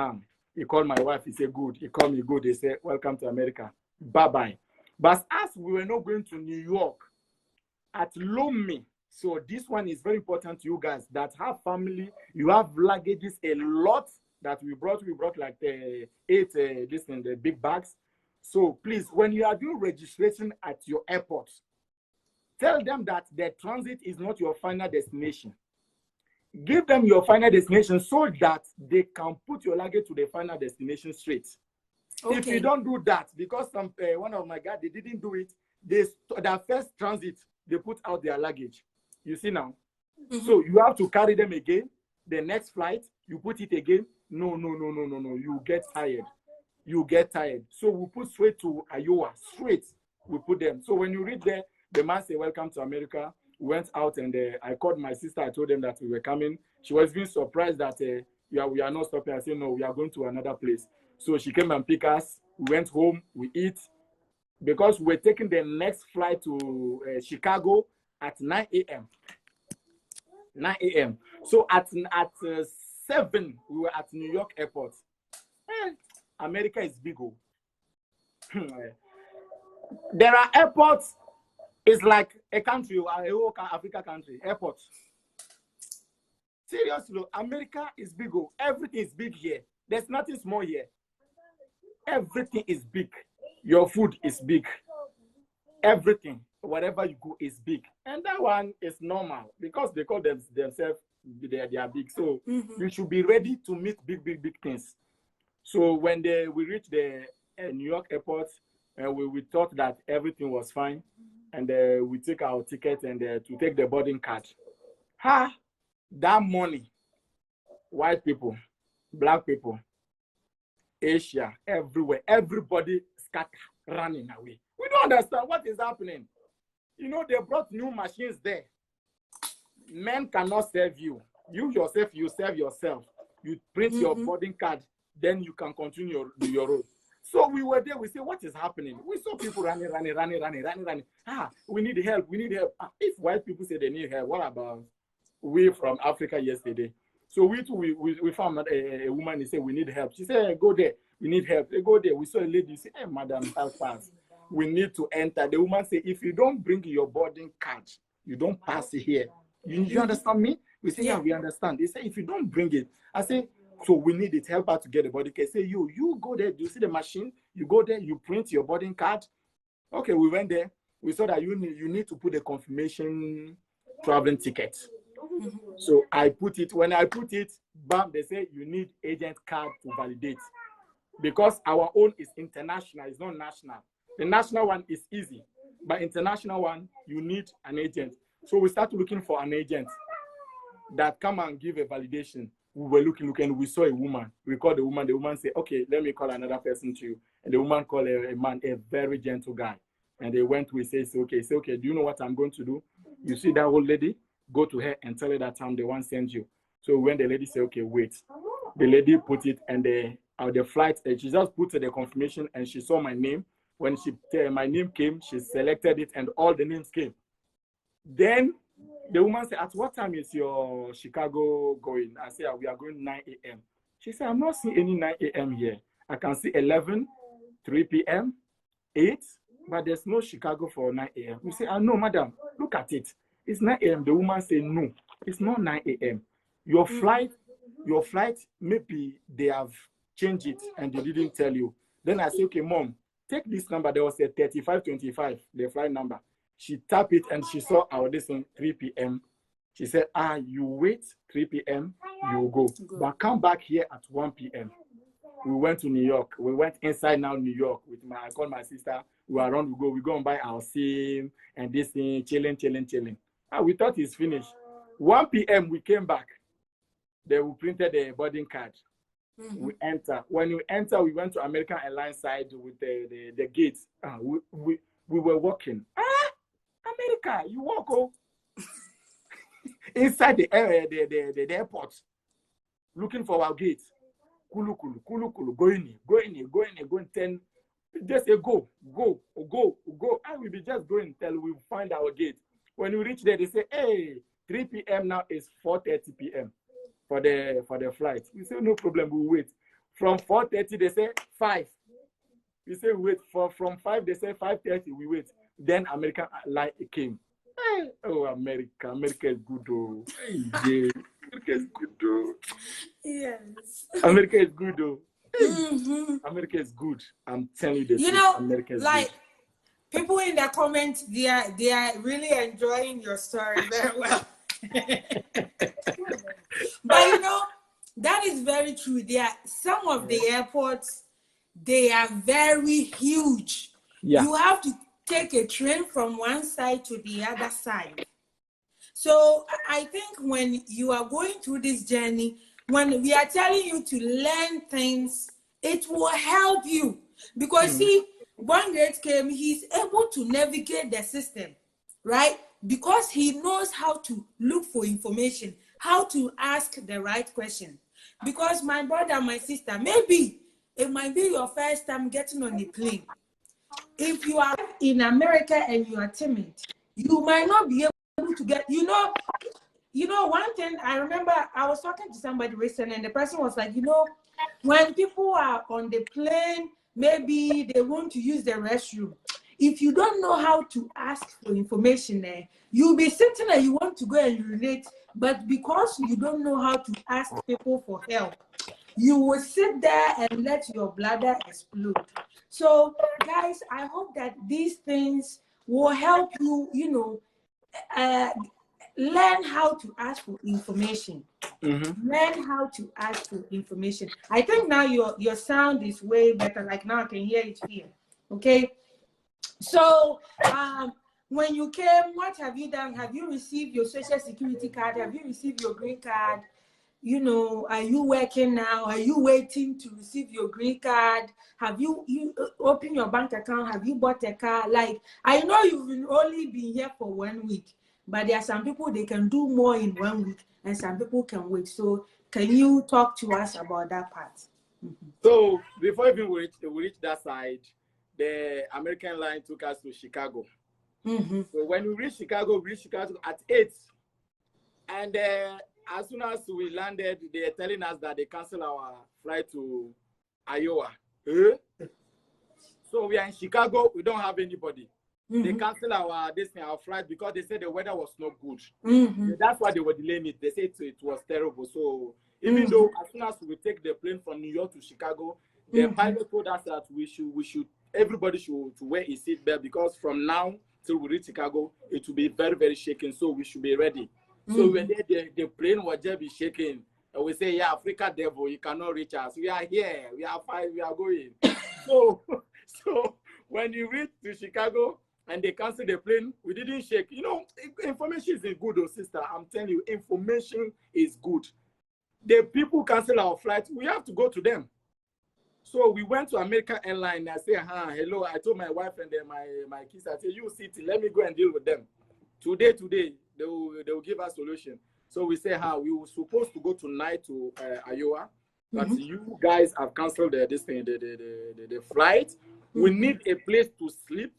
he called my wife, he said, good. He called me, good. They said, welcome to America. Bye-bye. But as we were not going to New York, at Lomé, so this one is very important to you guys that have family, you have luggages a lot that we brought like 8 the big bags. So please, when you are doing registration at your airport, tell them that the transit is not your final destination. Give them your final destination so that they can put your luggage to the final destination straight. Okay. If you don't do that, because one of my guys, they didn't do it, their first transit, they put out their luggage. You see now? So you have to carry them again. The next flight, you put it again. No. You get tired. So we put straight to Iowa. Straight. We put them. So when you reach there, the man said, welcome to America. We went out and I called my sister. I told them that we were coming. She was being surprised that we are not stopping. I said, no, we are going to another place. So she came and picked us. We went home. We eat. Because we're taking the next flight to Chicago at 9 a.m. 9 a.m. So at 7, we were at New York airport. America is big. There are airports. It's like a country, a whole Africa country. Airports. Seriously, America is big. Everything is big here. There's nothing small here. Everything is big. Your food is big. Everything, wherever you go, is big. And that one is normal because they call themselves, they are big. So you should be ready to meet big things. So when we reached the New York airport, we thought that everything was fine. And we take our ticket and to take the boarding card. That morning, white people, black people, Asia, everywhere, everybody scatter, running away. We don't understand what is happening. You know, they brought new machines there. Men cannot serve you. You yourself, you serve yourself. You print your boarding card, then you can continue your road. So we were there, we say, what is happening? We saw people running. We need help. If white people say they need help, what about we from Africa yesterday? So we found a woman, he said, we need help. She said, hey, go there, we need help. They go there, we saw a lady, say, hey, madam, help us. We need to enter. The woman said, if you don't bring your boarding card, you don't pass it here. You understand me? We say, yeah, we understand. They say, if you don't bring it, I say, so we need it. Help her to get the boarding card. Say, you go there. Do you see the machine? You go there, you print your boarding card. Okay, we went there. We saw that you need to put a confirmation traveling ticket. So I put it. When I put it, bam, they say you need agent card to validate. Because our own is international, it's not national. The national one is easy, but international one, you need an agent. So we started looking for an agent that come and give a validation. We were looking, we saw a woman. We called the woman. The woman said, okay, let me call another person to you. And the woman called a man, a very gentle guy. And they went, we say, okay, do you know what I'm going to do? You see that old lady? Go to her and tell her that I'm the one sent you. So when the lady said, okay, wait. The lady put it and the flight, she just put the confirmation and she saw my name. When my name came, she selected it and all the names came. Then The woman said, at what time is your Chicago going? I said, we are going 9 a.m. She said, I'm not seeing any 9 a.m. here. I can see 11, 3 p.m., 8, but there's no Chicago for 9 a.m. We say, no, madam, look at it. It's 9 a.m. The woman said, no, it's not 9 a.m. Your flight, maybe they have changed it and they didn't tell you. Then I said, okay, mom, take this number. There was a 3525, the flight number. She tapped it and she saw our distance 3 p.m. She said, you wait 3 p.m., you go. But come back here at 1 p.m. We went to New York. We went inside now New York with I called my sister. We are around, we go and buy our SIM and this thing, chilling. We thought it's finished. 1 p.m. we came back. They printed the boarding card. We enter. When we enter, we went to American Airlines side with the gates. We were walking. America, you walk inside the airport, looking for our gate. Kulu, going 10. Just say go. I will be just going till we find our gate. When we reach there, they say, hey, 3 p.m. now is 4:30 p.m. for the flight. We say, no problem, we'll wait. From 4:30, they say 5. We say wait. From 5, they say 5:30, we wait. Then American line came. Hey, oh, America is good though. Hey, America is good though. Yes. America is good though. America is good. I'm telling you this. You know, America is like good. people in the comments, they are really enjoying your story very well. But you know, that is very true. Some of the airports, they are very huge. Yeah. You have to take a train from one side to the other side. So I think when you are going through this journey, when we are telling you to learn things, it will help you. Because see, one great came, he's able to navigate the system, right? Because he knows how to look for information, how to ask the right question. Because my brother, my sister, maybe it might be your first time getting on the plane. If you are in America and you are timid, you might not be able to get, you know, one thing I remember, I was talking to somebody recently and the person was like, when people are on the plane, maybe they want to use the restroom. If you don't know how to ask for information there, you'll be sitting there, you want to go and urinate, but because you don't know how to ask people for help, you will sit there and let your bladder explode. So, guys, I hope that these things will help you, learn how to ask for information. Learn how to ask for information. I think now your sound is way better. Like now I can hear it here. Okay. So, when you came, what have you done? Have you received your social security card? Have you received your green card? Are you working now? Are you waiting to receive your green card? Have you opened your bank account? Have you bought a car? Like, I know you've only been here for 1 week, but there are some people, they can do more in 1 week and some people can wait. So can you talk to us about that part? So before even we reach that side, the American line took us to Chicago. So when we reached Chicago at 8. And as soon as we landed, they are telling us that they canceled our flight to Iowa. So we are in Chicago. We don't have anybody. They canceled our flight because they said the weather was not good. That's why they were delaying it. They said it was terrible. So even though as soon as we take the plane from New York to Chicago, the pilot told us that everybody should wear a seatbelt because from now till we reach Chicago, it will be very, very shaking. So we should be ready. So when the plane was just be shaking, and we say, yeah, Africa devil, you cannot reach us. We are here. We are fine. We are going. So when you reach to Chicago and they cancel the plane, we didn't shake. Information is good, oh, sister. I'm telling you, information is good. The people cancel our flight. We have to go to them. So we went to American Airlines. I said, hello. I told my wife and then my kids, I said, you sit, let me go and deal with them. Today, they will give us solution. So we say, we were supposed to go tonight to Iowa, but you guys have canceled the flight. We need a place to sleep,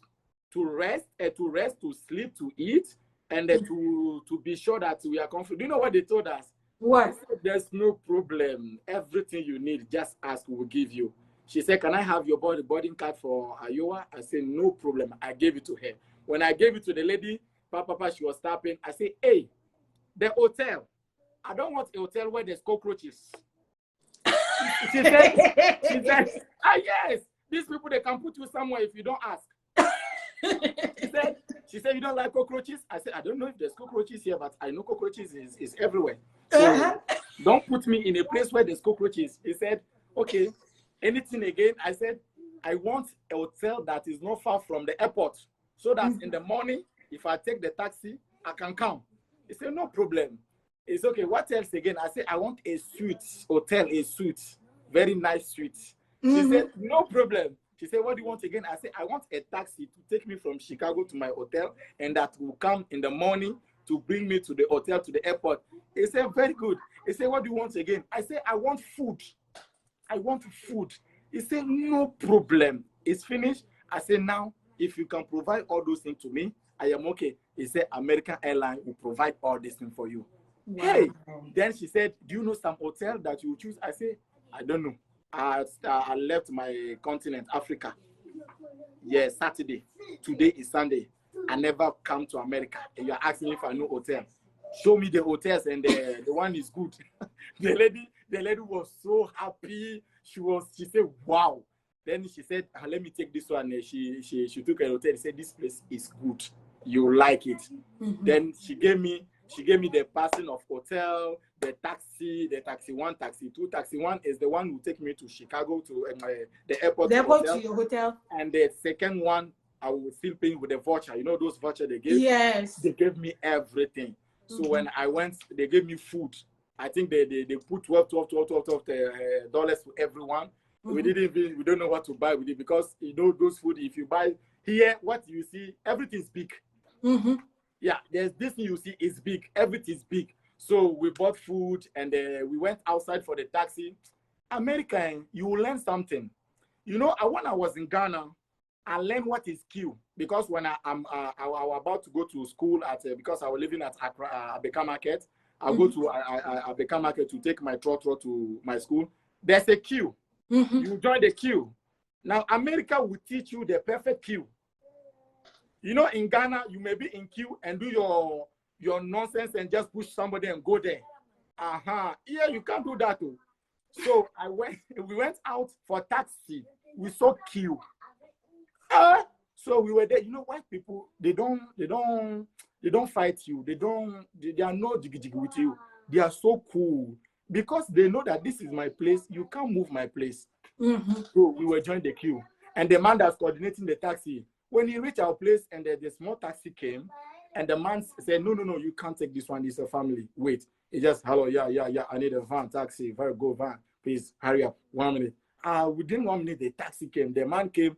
to rest, to sleep, to eat. and to be sure that we are comfortable. Do you know what they told us? What? Said, there's no problem. Everything you need, just ask, we'll give you. She said, can I have your boarding card for Iowa? I said, no problem. I gave it to her. When I gave it to the lady, Papa, she was tapping. I said, hey, the hotel. I don't want a hotel where there's cockroaches. She said, yes, these people, they can put you somewhere if you don't ask. She said, you don't like cockroaches? I said, I don't know if there's cockroaches here, but I know cockroaches is everywhere. So don't put me in a place where there's cockroaches. He said, okay, anything again? I said, I want a hotel that is not far from the airport, so that in the morning, if I take the taxi, I can come. He said, no problem. It's okay. What else again? I said, I want a suite, hotel, a suite, very nice suite. She said, no problem. She said, what do you want again? I said, I want a taxi to take me from Chicago to my hotel, and that will come in the morning to bring me to the hotel, to the airport. He said, very good. He said, what do you want again? I said, I want food. I want food. He said, no problem. It's finished. I said, now, if you can provide all those things to me, I am okay. He said, American Airlines will provide all this thing for you. Wow. Hey, then she said, do you know some hotel that you choose? I said, I don't know. I left my continent, Africa. Yeah, Saturday. Today is Sunday. I never come to America. And you're asking me if I know hotel. Show me the hotels, and the one is good. The lady was so happy. She said, wow. Then she said, let me take this one. She took a hotel and said, this place is good. You like it. Then she gave me the passing of hotel, the taxi one, taxi two. Taxi one is the one who take me to Chicago to the airport. The airport to your hotel. And the second one, I was still paying with the voucher. You know those vouchers they gave? Yes. They gave me everything. So when I went, they gave me food. I think they put $12 to everyone. We don't know what to buy with it, because you know those food, if you buy here, what you see, everything's big. Yeah, there's this thing you see is big. Everything's big. So we bought food, and we went outside for the taxi. American, you will learn something. You know, when I was in Ghana, I learned what is queue, because when I was about to go to school because I was living at Abeka Market, I go to Abeka Market to take my trotro to my school. There's a queue. You join the queue. Now America will teach you the perfect queue. You know, in Ghana, you may be in queue and do your nonsense and just push somebody and go there. Here you can't do that too. So we went out for taxi. We saw queue. So we were there. You know, white people, they don't fight you. They are not jiggy with you. They are so cool, because they know that this is my place. You can't move my place. So we were joining the queue, and the man that's coordinating the taxi, when he reached our place and the small taxi came, and the man said, no, you can't take this one. This is a family. Wait. He just, hello, yeah. I need a van, taxi. Very good van. Please hurry up. 1 minute. Within 1 minute, the taxi came. The man came.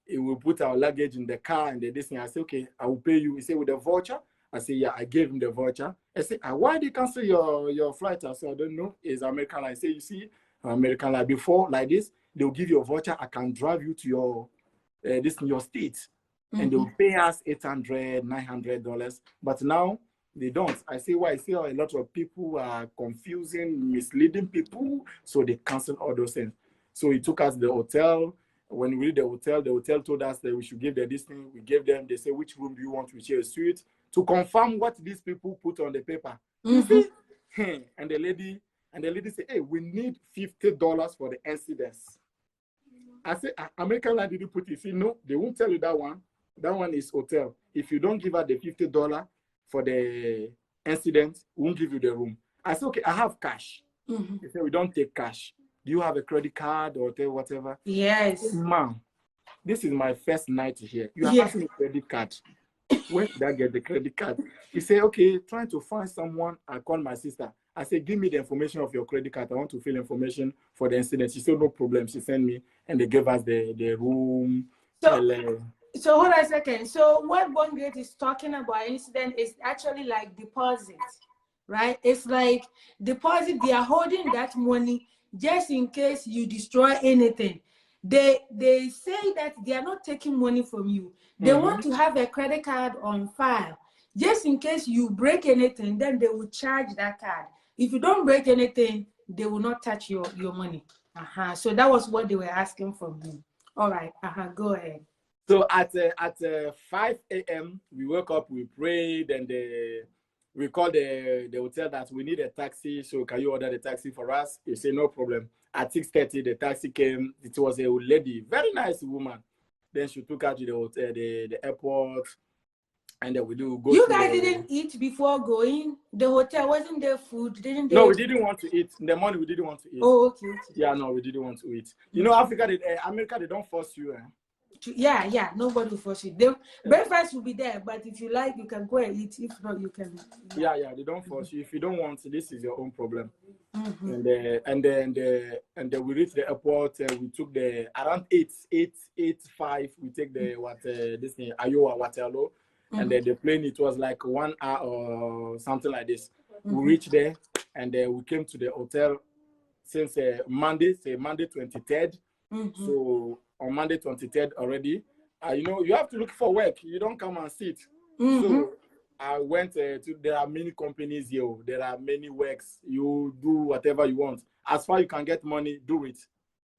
He will put our luggage in the car and this thing. I said, okay, I will pay you. He said, with the voucher? I said, yeah, I gave him the voucher. I said, why did you cancel your flight? I said, I don't know. It's American Line. I said, you see, American Line, before like this, they'll give you a voucher. I can drive you to your state. And they'll pay us $800, $900. But now they don't. I say why? I see a lot of people are confusing, misleading people. So they cancel all those things. So he took us to the hotel. When we read the hotel told us that we should give them this thing. We gave them, they say, which room do you want? We share a suite, to confirm what these people put on the paper. You see? And the lady said, hey, we need $50 for the incidents. I said, American Line didn't put it. See, no, they won't tell you that one. That one is hotel. If you don't give her the $50 for the incident, we won't give you the room. I said, okay, I have cash. They said, we don't take cash. Do you have a credit card or whatever? Yes. Ma'am, this is my first night here. You are asking me credit card. Where did I get the credit card? He said, okay, trying to find someone. I called my sister. I said, give me the information of your credit card. I want to fill information for the incident. She said, no problem. She sent me, and they gave us the room. So hold on a second. So what Bongate is talking about incident is actually like deposit, right? It's like deposit. They are holding that money just in case you destroy anything. They say that they are not taking money from you. They want to have a credit card on file just in case you break anything, then they will charge that card. If you don't break anything, they will not touch your money. So that was what they were asking from him. All right. Go ahead. So at 5 a.m. we woke up, we prayed, and we called the hotel that we need a taxi. So can you order the taxi for us? He said no problem. At 6:30 the taxi came. It was a lady, very nice woman. Then she took us to the hotel, the airport, and then we go. You guys didn't eat before going? The hotel wasn't there food? Didn't they? No, we didn't want to eat. In the morning we didn't want to eat. Oh, okay. Yeah, no, we didn't want to eat. You know, America, they don't force you. Yeah, nobody will force you. Breakfast will be there, but if you like, you can go and eat. If not, you can. Yeah, they don't force you. If you don't want, this is your own problem. Mm-hmm. And then we reached the airport. We took around 8:05. We take this thing Iowa Waterloo, and then the plane. It was like 1 hour or something like this. We reached there, and we came to the hotel since Monday 23rd. So on Monday 23rd already, you know, you have to look for work. You don't come and sit. So I went there are many companies here. There are many works. You do whatever you want. As far as you can get money, do it.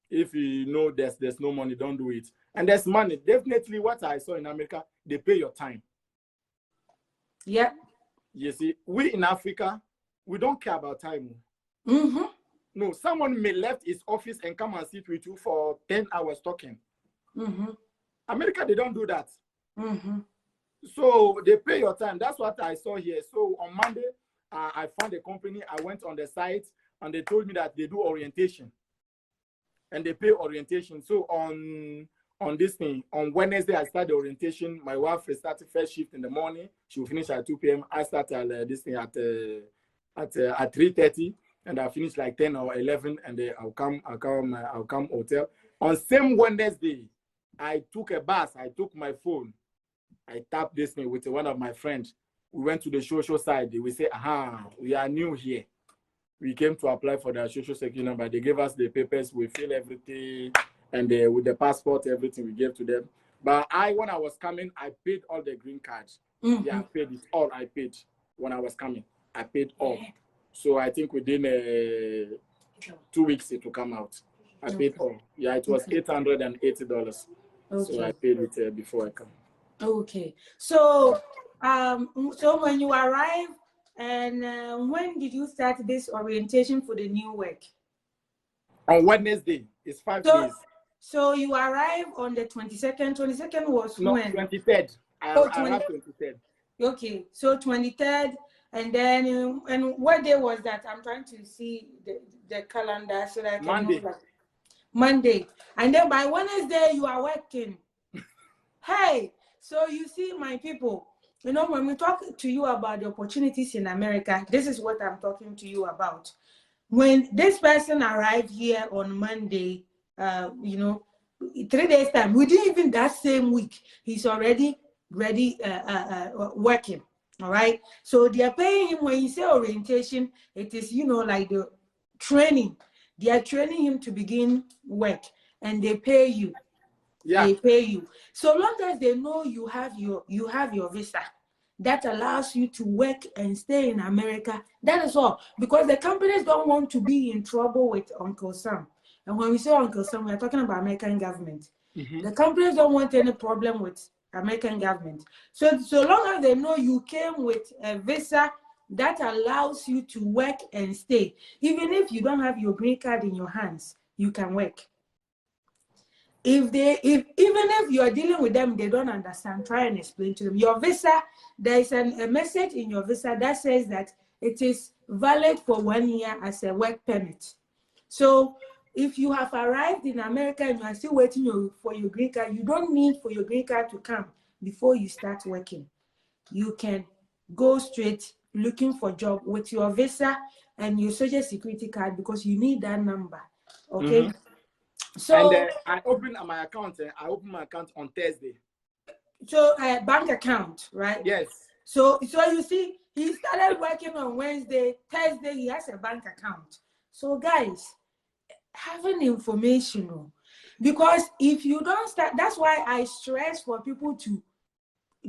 If you know there's no money, don't do it. And there's money. Definitely what I saw in America, they pay your time. Yeah. You see, we in Africa, we don't care about time. No, someone may left his office and come and sit with you for 10 hours talking. America, they don't do that. So they pay your time. That's what I saw here. So on Monday, I found a company. I went on the site and they told me that they do orientation. And they pay orientation. So on this thing, on Wednesday, I started the orientation. My wife started first shift in the morning. She will finish at 2 p.m. I started this thing at 3:30. And I finished like 10 or 11, and then I'll come hotel. On same Wednesday, I took a bus. I took my phone. I tapped this thing with one of my friends. We went to the social side. We say, we are new here. We came to apply for the social security number. They gave us the papers. We fill everything, and with the passport, everything we gave to them. But when I was coming, I paid all the green cards. Yeah, I paid it all. I paid when I was coming. I paid all. So I think within 2 weeks it will come out. I paid all. Yeah, it was $880. So I paid it before I come. Okay. So when you arrive, and when did you start this orientation for the new work? On Wednesday. It's 5 days. So you arrive on the 22nd. 22nd was when? 23rd. I arrived 23rd. Okay. So 23rd. And then, and what day was that? I'm trying to see the calendar so that I can Monday. know. Monday. And then by Wednesday, you are working. Hey, so you see, my people, you know, when we talk to you about the opportunities in America, this is what I'm talking to you about. When this person arrived here on Monday, you know, 3 days time, within even that same week, he's already ready working. All right. So they are paying him. When you say orientation, it is, you know, like the training. They are training him to begin work, and they pay you. Yeah. They pay you. So long as they know you have your visa that allows you to work and stay in America. That is all. Because the companies don't want to be in trouble with Uncle Sam. And when we say Uncle Sam, we are talking about American government. The companies don't want any problem with American government. So long as they know you came with a visa that allows you to work and stay, even if you don't have your green card in your hands, you can work. Even if you are dealing with them, they don't understand, try and explain to them. Your visa, there is a message in your visa that says that it is valid for 1 year as a work permit. So if you have arrived in America and you are still waiting for your green card, you don't need for your green card to come before you start working. You can go straight looking for a job with your visa and your social security card, because you need that number. Okay. So and I opened my account. I opened my account on Thursday. So a bank account, right? Yes. So you see, he started working on Wednesday. Thursday, he has a bank account. So guys, having information, because if you don't start, that's why I stress for people to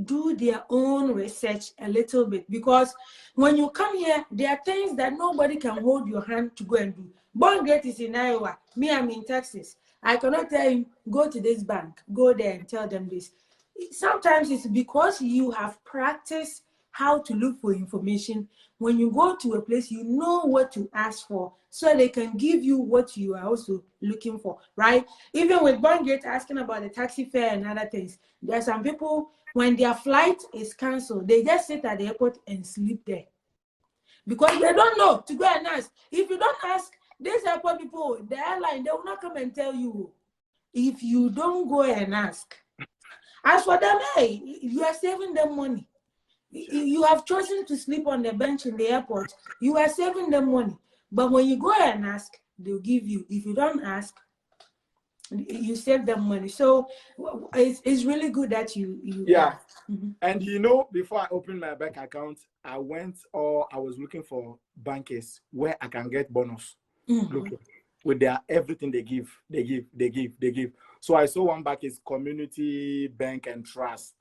do their own research a little bit, because when you come here, there are things that nobody can hold your hand to go and do. Bond rate is in Iowa. Me, I'm in Texas. I cannot tell you, go to this bank, go there and tell them this. Sometimes it's because you have practiced how to look for information. When you go to a place, you know what to ask for, so they can give you what you are also looking for, right? Even with Bondgate asking about the taxi fare and other things, there are some people, when their flight is canceled, they just sit at the airport and sleep there because they don't know to go and ask. If you don't ask, these airport people, the airline, they will not come and tell you if you don't go and ask. As for them, hey, you are saving them money. You have chosen to sleep on the bench in the airport. You are saving them money. But when you go and ask, they'll give you. If you don't ask, you save them money. So it's really good that you yeah. And you know, before I opened my bank account, I was looking for bankers where I can get bonus. Look, with their everything they give. So I saw one bank is Community Bank and Trust.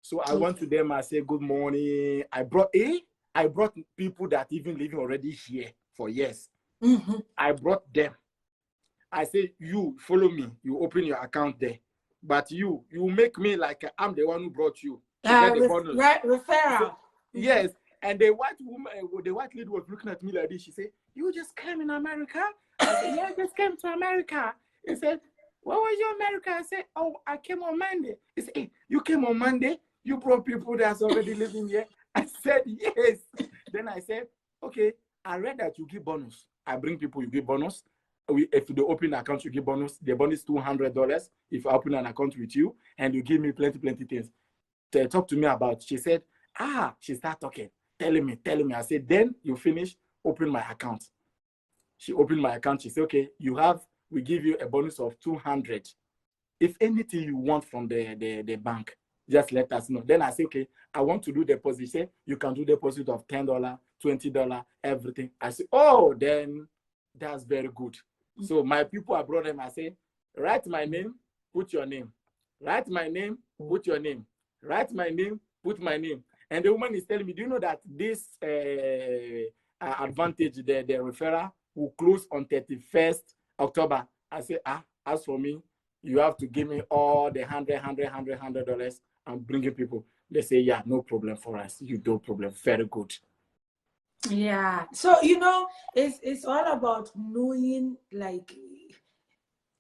So I went to them. I said, good morning. I brought people that even living already here for years. I brought them. I say, you follow me. You open your account there. But you make me like I'm the one who brought you to get the bonus. Right, referral. So, yes. And the white lady was looking at me like this. She said, you just came in America? I said, yeah, I just came to America. He said, where was you in America? I said, oh, I came on Monday. He said, hey, you came on Monday? You brought people that's already living here? I said, yes. Then I said, okay, I read that you give bonus. I bring people, you give bonus. If they open an account, you give bonus. The bonus is $200 if I open an account with you, and you give me plenty things. They talk to me about. She said, she started talking, telling me. I said, then you finish, open my account. She opened my account. She said, okay, we give you a bonus of $200. If anything you want from the bank, just let us know. Then I say, okay, I want to do deposit. She said, you can do deposit of $10, $20, everything. I say, oh, then that's very good. So my people, I brought them. I say, write my name, put your name. Write my name, put your name. Write my name, put my name. And the woman is telling me, do you know that this advantage, the referral, will close on 31st October? I say, as for me, you have to give me all the $100 I'm bringing people. They say, yeah, no problem for us. You no problem. Very good. Yeah. So, it's all about knowing, like,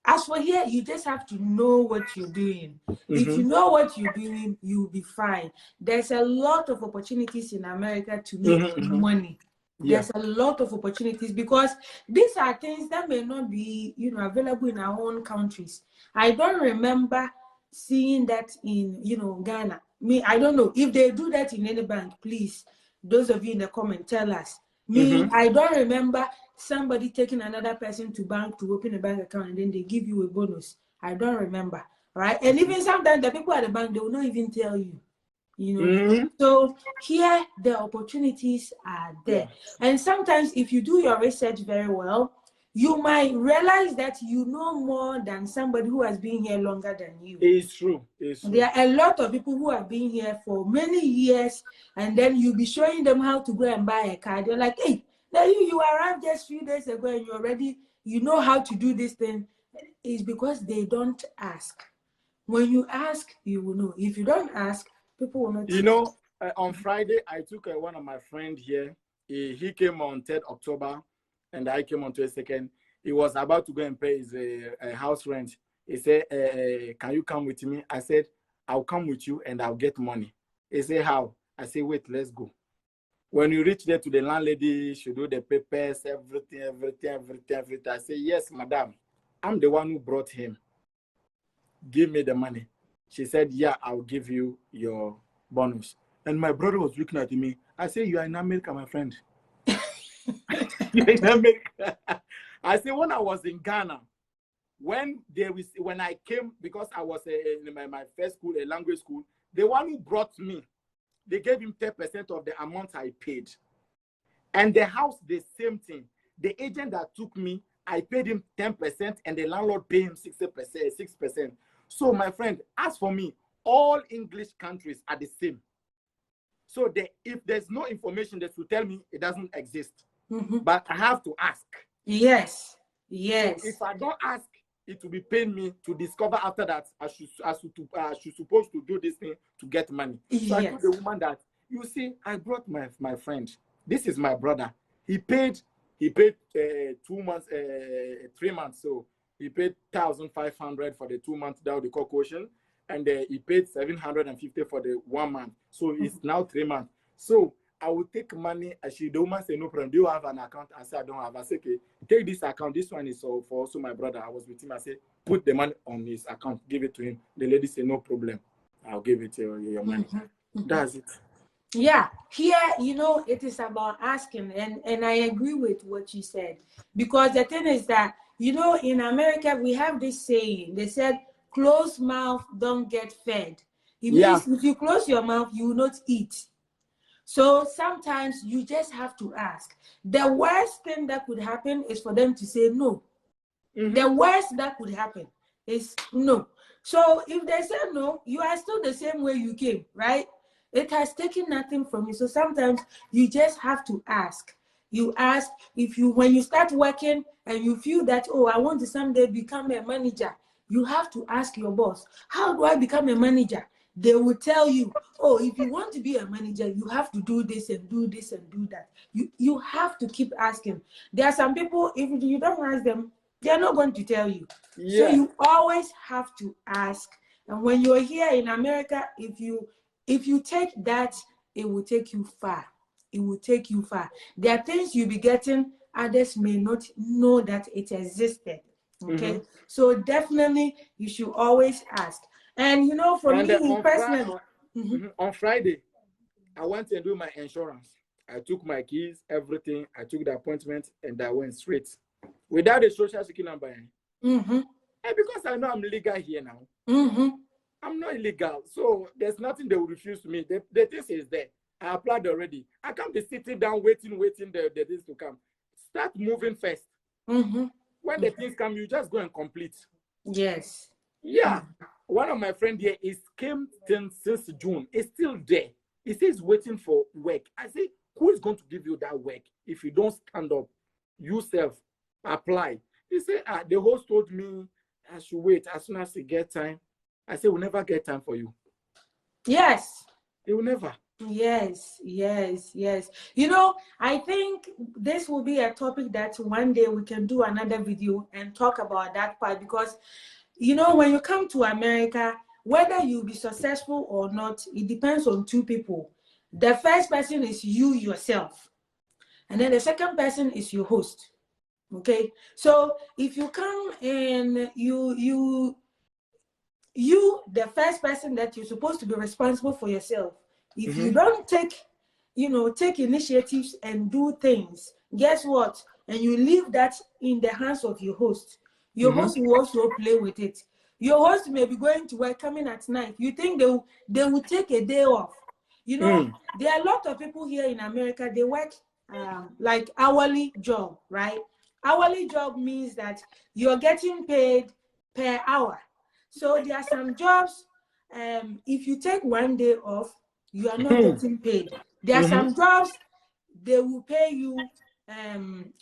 as for here, you just have to know what you're doing. If you know what you're doing, you'll be fine. There's a lot of opportunities in America to make money. There's a lot of opportunities because these are things that may not be, available in our own countries. I don't remember seeing that in, Ghana. I don't know if they do that in any bank. Please, those of you in the comment, tell us. I don't remember somebody taking another person to bank to open a bank account and then they give you a bonus. I don't remember, right? And even sometimes the people at the bank, they will not even tell you. So here the opportunities are there. And sometimes if you do your research very well, you might realize that you know more than somebody who has been here longer than you. It's true. There are a lot of people who have been here for many years, and then you'll be showing them how to go and buy a car. They're like, hey, now you arrived just a few days ago and you already, know how to do this thing. It's because they don't ask. When you ask, you will know. If you don't ask, people will not. On Friday, I took one of my friends here. He came on 3rd October, and I came on 22nd. He was about to go and pay his house rent. He said, can you come with me? I said, I'll come with you and I'll get money. He said, how? I said, wait, let's go. When you reach there to the landlady, she do the papers, everything. I say, yes, madam, I'm the one who brought him. Give me the money. She said, yeah, I'll give you your bonus. And my brother was looking at me. I said, you are in America, my friend. You're in America. I said, when I was in Ghana, when I came, because I was in my first school, a language school, the one who brought me, they gave him 10% of the amount I paid. And the house, the same thing. The agent that took me, I paid him 10% and the landlord paid him 6%. So my friend, as for me, all English countries are the same. So if there's no information that will tell me it doesn't exist, but I have to ask. Yes, yes. So if I don't ask, it will be paying me to discover after that I should supposed to do this thing to get money. So I told the woman that, you see, I brought my friend. This is my brother. He paid 2 months, 3 months. So he paid 1,500 for the 2 months down the caution, and he paid 750 for the 1 month. So it's now 3 months. So I will take money. The woman say, no problem. Do you have an account? I said, I don't have. I said, okay, take this account. This one is for also my brother. I was with him. I said, put the money on his account. Give it to him. The lady said, no problem. I'll give it to your money. That's it. Yeah, here, it is about asking, and I agree with what you said, because the thing is that, in America, we have this saying. They said, closed mouth don't get fed. It means if you close your mouth, you will not eat. So sometimes you just have to ask. The worst thing that could happen is for them to say no. The worst that could happen is no. So if they say no, you are still the same way you came, right? It has taken nothing from you. So sometimes you just have to ask. You ask when you start working and you feel that, oh, I want to someday become a manager, you have to ask your boss, how do I become a manager? They will tell you, oh, if you want to be a manager, you have to do this and do this and do that. You have to keep asking. There are some people, if you don't ask them, they're not going to tell you. So you always have to ask. And when you're here in America, if you take that, it will take you far. It will take you far. There are things you'll be getting, others may not know that it existed. Okay? So definitely, you should always ask. And for me personally, on Friday, I went and do my insurance. I took my keys, everything. I took the appointment, and I went straight without a social security number. And because I know I'm legal here now, I'm not illegal, so there's nothing they will refuse to me. The thing is there. I applied already. I can't be sitting down waiting the things to come. Start moving first. When the things come, you just go and complete. Yes. Yeah. One of my friends here came since June. He's still there. He says waiting for work. I say, who is going to give you that work if you don't stand up yourself, apply? He said, the host told me I should wait as soon as he get time. I said, we'll never get time for you. Yes. It will never. Yes. I think this will be a topic that one day we can do another video and talk about that part, because when you come to America, whether you'll be successful or not, it depends on two people. The first person is you yourself, and then the second person is your host. Okay, so if you come and you the first person that you're supposed to be responsible for yourself, if you don't take initiatives and do things, guess what? And you leave that in the hands of your host. Your host will also play with it. Your host may be going to work, coming at night. You think they will take a day off? There are a lot of people here in America, they work like hourly job, right? Hourly job means that you're getting paid per hour. So there are some jobs, if you take one day off, you are not getting paid. There are some jobs, they will pay you,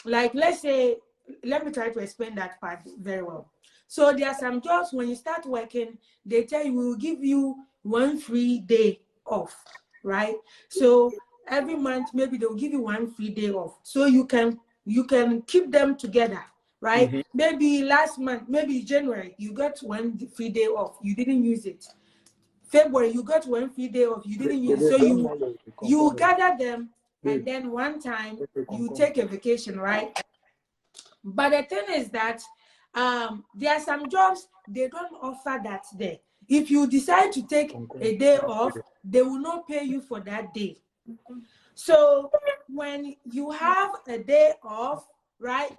like let's say, let me try to explain that part very well. So there are some jobs, when you start working, they tell you, we will give you 1 free day off, right? So every month, maybe they'll give you 1 free day off. So you can keep them together, right? Maybe last month, maybe January, you got 1 free day off. You didn't use it. February, you got 1 free day off. You didn't use it. So you gather them, and then one time you take a vacation, right? But the thing is that there are some jobs, they don't offer that day. If you decide to take a day off, they will not pay you for that day. So when you have a day off, right,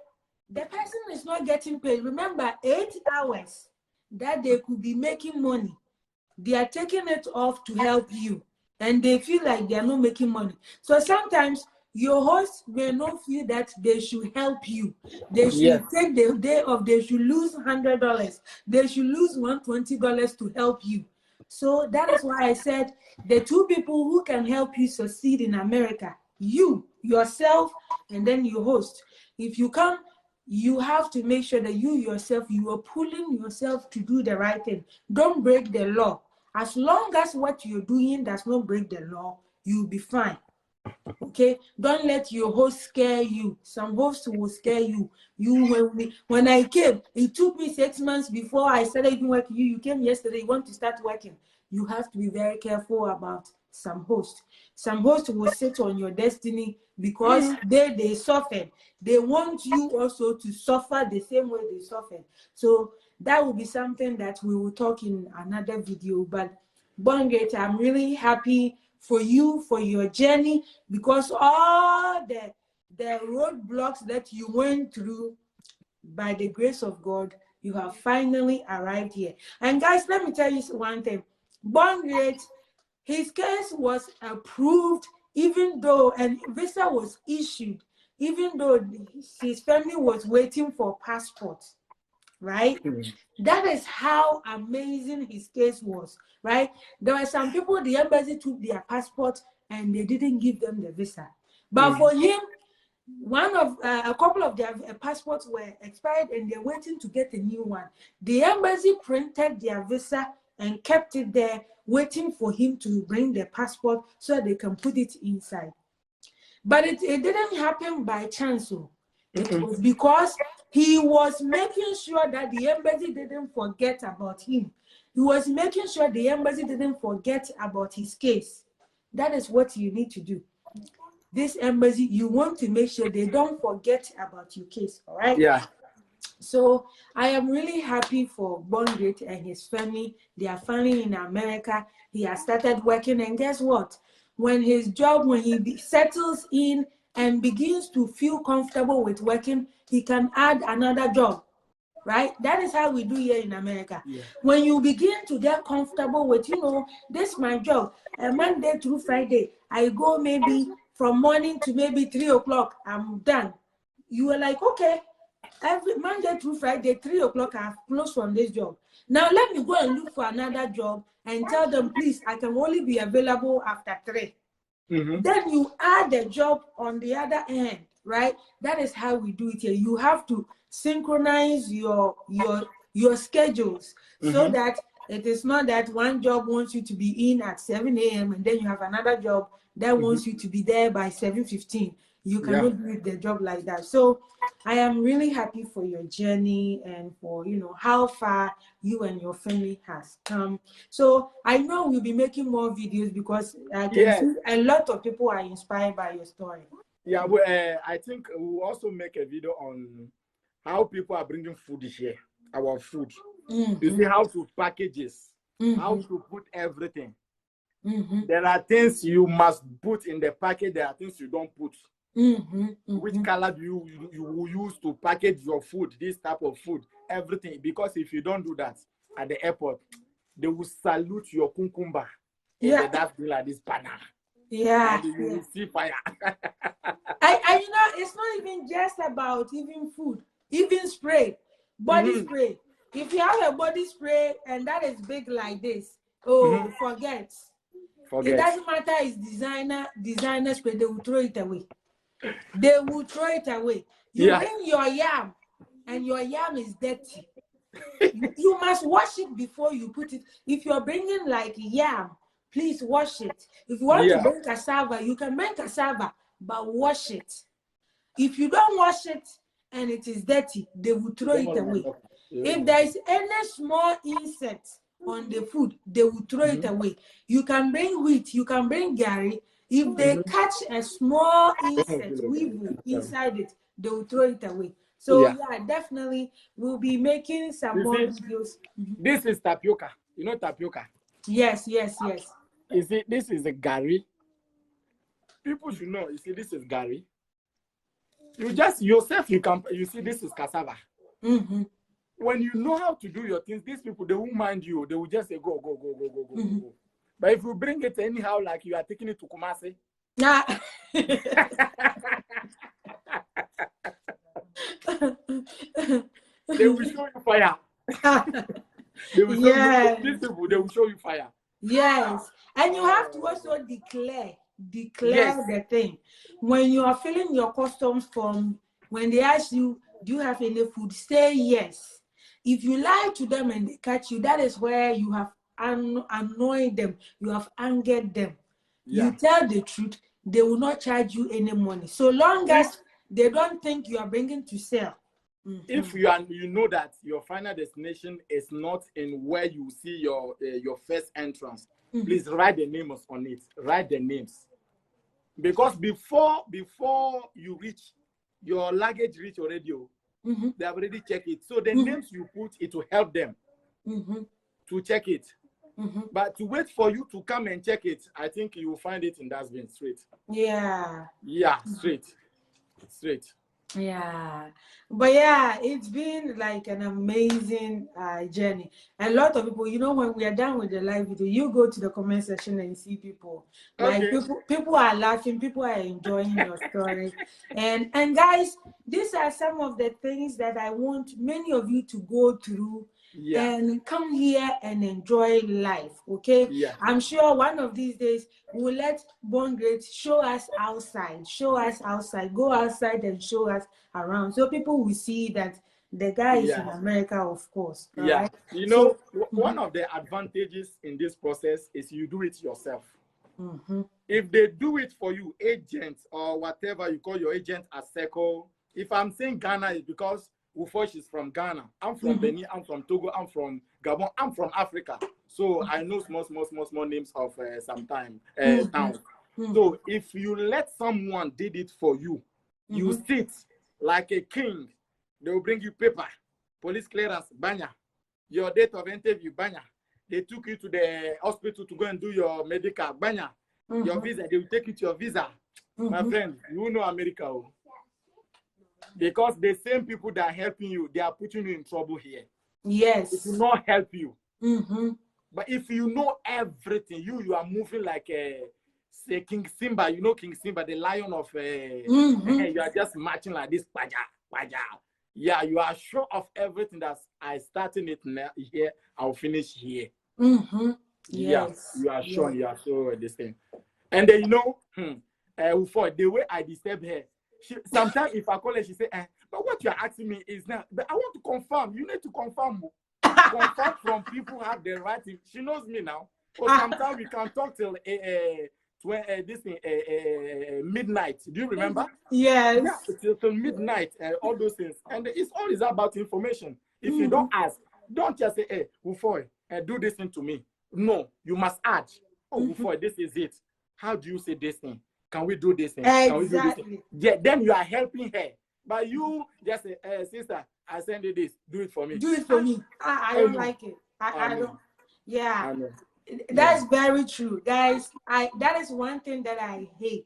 the person is not getting paid. Remember, 8 hours that they could be making money, they are taking it off to help you, and they feel like they are not making money. So sometimes your host may not feel that they should help you. They should take the day off. They should lose $100. They should lose $120 to help you. So that is why I said the two people who can help you succeed in America, you, yourself, and then your host. If you come, you have to make sure that you yourself, you are pulling yourself to do the right thing. Don't break the law. As long as what you're doing does not break the law, you'll be fine. Okay, don't let your host scare you. Some hosts will scare you. When I came, it took me 6 months before I started working. You came yesterday, you want to start working. You have to be very careful about some hosts. Some hosts will sit on your destiny because they suffered. They want you also to suffer the same way they suffered. So that will be something that we will talk in another video. But Bongate, I'm really happy for you, for your journey, because all the roadblocks that you went through, by the grace of God, you have finally arrived here. And guys, let me tell you one thing. Bongate, his case was approved, even though, and visa was issued, even though his family was waiting for passport, right? That is how amazing his case was, right? There were some people, the embassy took their passport and they didn't give them the visa. But for him, a couple of their passports were expired and they're waiting to get a new one. The embassy printed their visa and kept it there, waiting for him to bring the passport so they can put it inside. But it didn't happen by chance. It was because he was making sure that the embassy didn't forget about him. He was making sure the embassy didn't forget about his case. That is what you need to do. This embassy, you want to make sure they don't forget about your case, all right? Yeah. So I am really happy for Bongate and his family. They are finally in America. He has started working, and guess what? When he settles in and begins to feel comfortable with working, he can add another job, right? That is how we do here in America. Yeah. When you begin to get comfortable with, this is my job, Monday through Friday, I go maybe from morning to maybe 3 o'clock, I'm done. You are like, okay, every Monday through Friday, 3 o'clock, I've closed from this job. Now let me go and look for another job and tell them, please, I can only be available after 3. Then you add the job on the other end, right? That is how we do it here. You have to synchronize your schedules so that it is not that one job wants you to be in at 7 a.m. and then you have another job that wants you to be there by 7:15. You cannot do the job like that. So I am really happy for your journey and for how far you and your family has come. So I know we'll be making more videos because I can see a lot of people are inspired by your story. Yeah, well, I think we'll also make a video on how people are bringing food here, our food. You see how to package this, how to put everything. There are things you must put in the package. There are things you don't put. Which color do you will use to package your food, this type of food, everything? Because if you don't do that at the airport, they will salute your cucumber in the dustbin like this banana. And you will see fire. It's not even just about even food, even spray, body spray. If you have a body spray and that is big like this, forget. It doesn't matter. It's designer spray. They will throw it away. They will throw it away. You bring your yam, and your yam is dirty. You must wash it before you put it. If you're bringing like yam, please wash it. If you want to bring cassava, you can bring cassava, but wash it. If you don't wash it and it is dirty, they will throw it away. If there is any small insect on the food, they will throw it away. You can bring wheat, you can bring gari. If they catch a small insect weevil inside it, they will throw it away. So definitely we'll be making some more videos. This is tapioca. You know tapioca? Yes. You see, this is a gari. People should know. You see, this is gari. You just yourself, you see, this is cassava. When you know how to do your things, these people, they won't mind you. They will just say, go. But if you bring it anyhow, like you are taking it to Kumasi, they will show you fire. They will show you, these people, they will show you fire. Yes. And you have to also declare Yes. the thing. When you are filling your customs form, when they ask you, do you have any food? Say yes. If you lie to them and they catch you, that is where you have annoyed them. You have angered them. Yeah. You tell the truth, they will not charge you any money. So long If as they don't think you are bringing to sell. if you know that your final destination is not in where you see your first entrance, please write the names on it. Write the names, because before you reach your luggage reach already, they have already checked it. So the names you put, it will help them to check it. But to wait for you to come and check it, I think you will find it in dustbin straight. Yeah. Yeah, straight. Yeah, but yeah, it's been like an amazing journey. A lot of people, when we are done with the live video, you go to the comment section and see people. Like Okay. people are laughing, people are enjoying your story, and guys, these are some of the things that I want many of you to go through. Yeah. And come here and enjoy life, okay? Yeah. I'm sure one of these days we'll let Born Great show us outside, go outside and show us around, so people will see that the guy is in Yeah. America, of course. All Yeah. right. You know, So, one of the advantages in this process is you do it yourself. mm-hmm. If they do it for you, agents or whatever you call your agent at Circle, if I'm saying Ghana, it's because Wofoy is from Ghana. I'm from Benin, I'm from Togo, I'm from Gabon, I'm from Africa. So I know small names of sometime towns. So if you let someone did it for you, you sit like a king. They will bring you paper, police clearance, banya, your date of interview, banya. They took you to the hospital to go and do your medical, banya. Your visa, they will take you to your visa. My friend, you know America. Because the same people that are helping you, they are putting you in trouble here. Yes. It will not help you. But if you know everything, you are moving like say King Simba. You know King Simba, the lion of you are just marching like this. Yeah, you are sure of everything. That I starting it here, I'll finish here. Yeah, Yes. you are sure. You are sure this thing. And then for the way I disturb her, sometimes if I call her, she say, but what you are asking me is now, but I want to confirm. You need to confirm. Confirm from people who have the right. She knows me now. Or sometimes we can talk till midnight. Do you remember? Yes. Yeah, till midnight, all those things. And it's always about information. If you don't ask, don't just say, hey, Wofoy, do this thing to me. No, you must add. Oh, Wofoy, this is it. How do you say this thing? Can we do this thing? Exactly. Can we do this thing? Yeah, then you are helping her. But you just say, sister, I send you this. Do it for me. Do it for me. I don't like it. I don't. Yeah. That's very true, guys. That is one thing that I hate.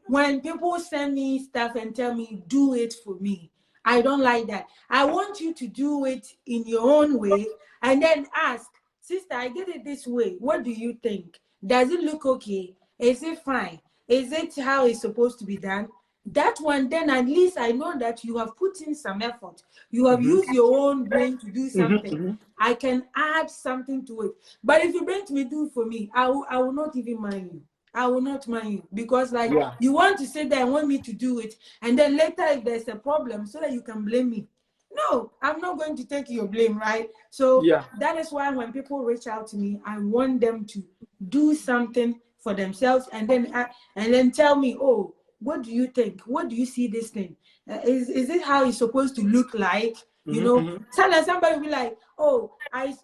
When people send me stuff and tell me, do it for me, I don't like that. I want you to do it in your own way and then ask, sister, I did it this way. What do you think? Does it look okay? Is it fine? Is it how it's supposed to be done? That one, then at least I know that you have put in some effort. You have used your own brain to do something. I can add something to it. But if you bring to me, do it for me, I will not even mind you. I will not mind you, because you want to say that I want me to do it, and then later if there's a problem, so that you can blame me. No, I'm not going to take your blame, right? So that is why when people reach out to me, I want them to do something for themselves, and then tell me, oh, what do you think? What do you see this thing? Is it how it's supposed to look like? Sometimes somebody will be like, oh, I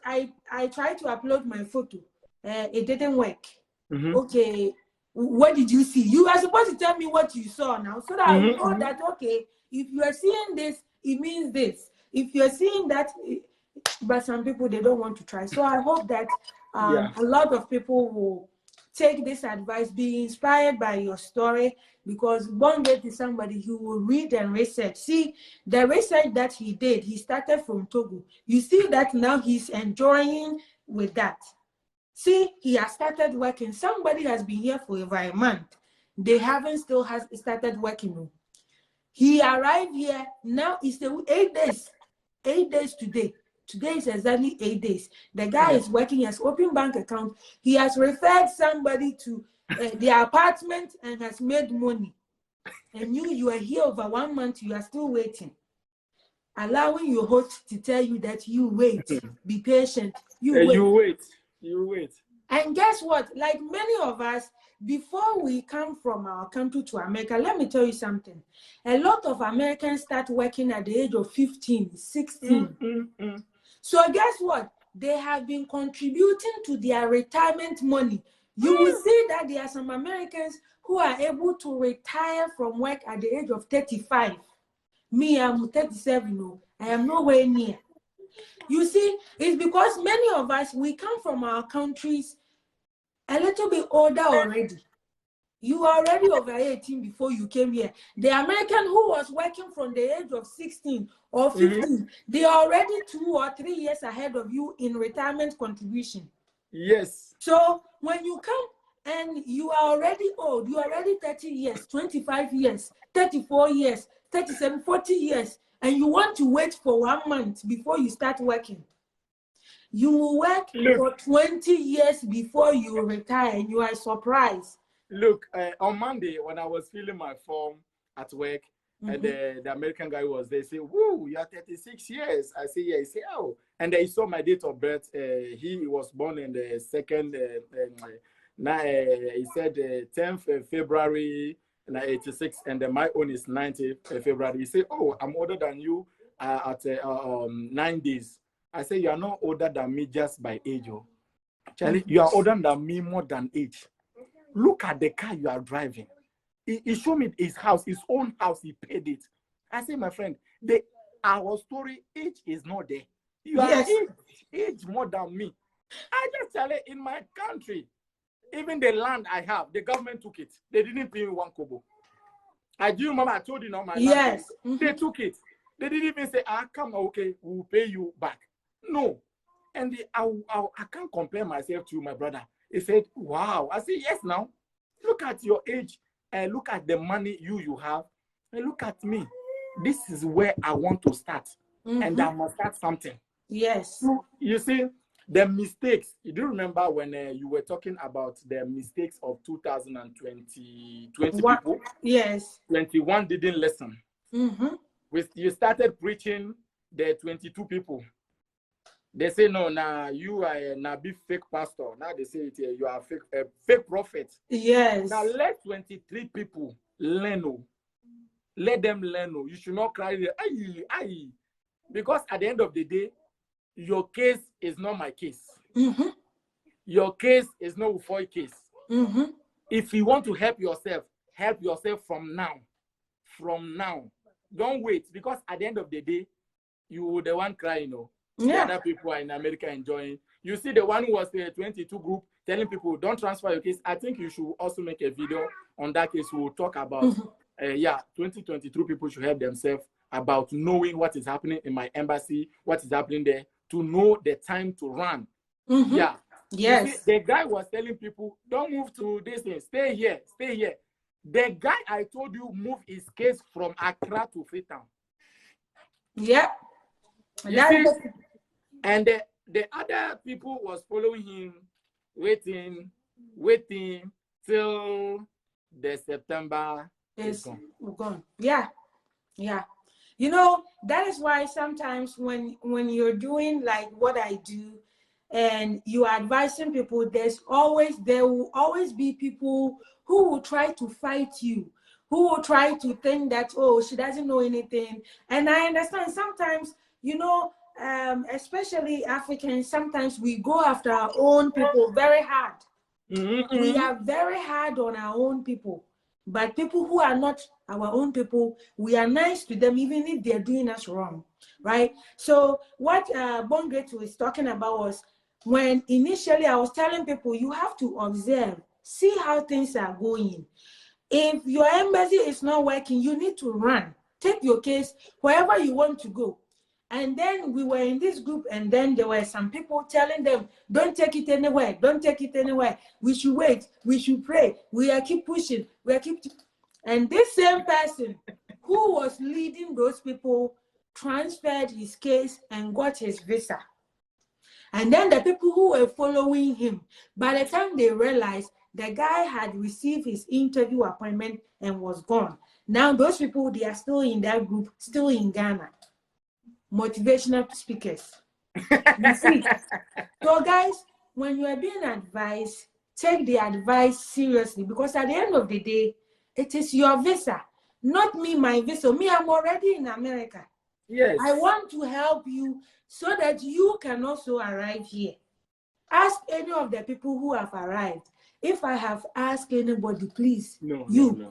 tried to upload my photo, it didn't work. Okay, what did you see? You are supposed to tell me what you saw now, so that I will know that, okay, if you are seeing this, it means this. If you're seeing that, but some people, they don't want to try. So I hope that a lot of people will take this advice, be inspired by your story, because Born Great is somebody who will read and research. See, the research that he did, he started from Togo. You see that now he's enjoying with that. See, he has started working. Somebody has been here for over a month. They haven't still has started working. He arrived here, now it's 8 days. 8 days today. Today is exactly 8 days. The guy is working, he has open bank account. He has referred somebody to the apartment and has made money. And you are here over 1 month, you are still waiting. Allowing your host to tell you that you wait, be patient, you wait. You wait. And guess what? Like many of us, before we come from our country to America, let me tell you something. A lot of Americans start working at the age of 15, 16. So guess what? They have been contributing to their retirement money. You will see that there are some Americans who are able to retire from work at the age of 35. Me, I'm 37. No, I am nowhere near. You see, it's because many of us, we come from our countries a little bit older already. You were already over 18 before you came here. The American who was working from the age of 16 or 15, they are already 2 or 3 years ahead of you in retirement contribution. Yes. So when you come and you are already old, you are already 30 years, 25 years, 34 years, 37, 40 years, and you want to wait for 1 month before you start working. You will work for 20 years before you retire, and you are surprised. Look, on Monday, when I was filling my form at work, and the American guy was there, say, "Woo, you are 36 years." I say, "Yeah." He say, "Oh." And he saw my date of birth. He was born in the second, he said 10th February 86, and my own is 19th February. He said, "Oh, I'm older than you at 9 days." I say, "You are not older than me just by age, oh. Charlie, you are older than me more than age. Look at the car you are driving. He showed me his house, his own house. He paid it." I say, "My friend, our story, age is not there. You are age more than me." I just tell you, in my country, even the land I have, the government took it. They didn't pay me 1 kobo. I do remember I told you now my land. They took it. They didn't even say, come, okay, we'll pay you back. No. And I can't compare myself to my brother. He said, "Wow." I said, "Yes, now. Look at your age and look at the money you have. And look at me. This is where I want to start. And I must start something." Yes. So, you see, the mistakes. You do remember when you were talking about the mistakes of 2020 people? Yes. 21 didn't listen. You started preaching the 22 people. They say, "No, now you are now be fake pastor." Now they say it, you are fake prophet. Yes. Now let 23 people learn. Let them learn. You should not cry. Aye. Because at the end of the day, your case is not my case. Your case is not Wofoy case. If you want to help yourself from now. From now. Don't wait, because at the end of the day, you the one crying. The other people are in America enjoying. You see the one who was the 22 group telling people, "Don't transfer your case." I think you should also make a video on that case. We'll talk about 2023 people should help themselves about knowing what is happening in my embassy, what is happening there, to know the time to run. Yes. You see, the guy was telling people, "Don't move to this thing, stay here. The guy I told you moved his case from Accra to Freetown. Yep. And the other people was following him, waiting till the September is gone. Yeah. You know, that is why sometimes when you're doing like what I do and you are advising people, there will always be people who will try to fight you, who will try to think that, "Oh, she doesn't know anything." And I understand sometimes, especially Africans, sometimes we go after our own people very hard. We are very hard on our own people. But people who are not our own people, we are nice to them even if they're doing us wrong, right? So what Bongret was talking about was, when initially I was telling people, you have to observe, see how things are going. If your embassy is not working, you need to run. Take your case wherever you want to go. And then we were in this group, and then there were some people telling them, "Don't take it anywhere. Don't take it anywhere. We should wait. We should pray. We are keep pushing. And this same person who was leading those people transferred his case and got his visa. And then the people who were following him, by the time they realized the guy had received his interview appointment and was gone. Now those people, they are still in that group, still in Ghana. Motivational speakers. You see? So guys, when you are being advised, take the advice seriously, because at the end of the day, it is your visa, not me, my visa. Me, I'm already in America. Yes. I want to help you so that you can also arrive here. Ask any of the people who have arrived. If I have asked anybody, please, no.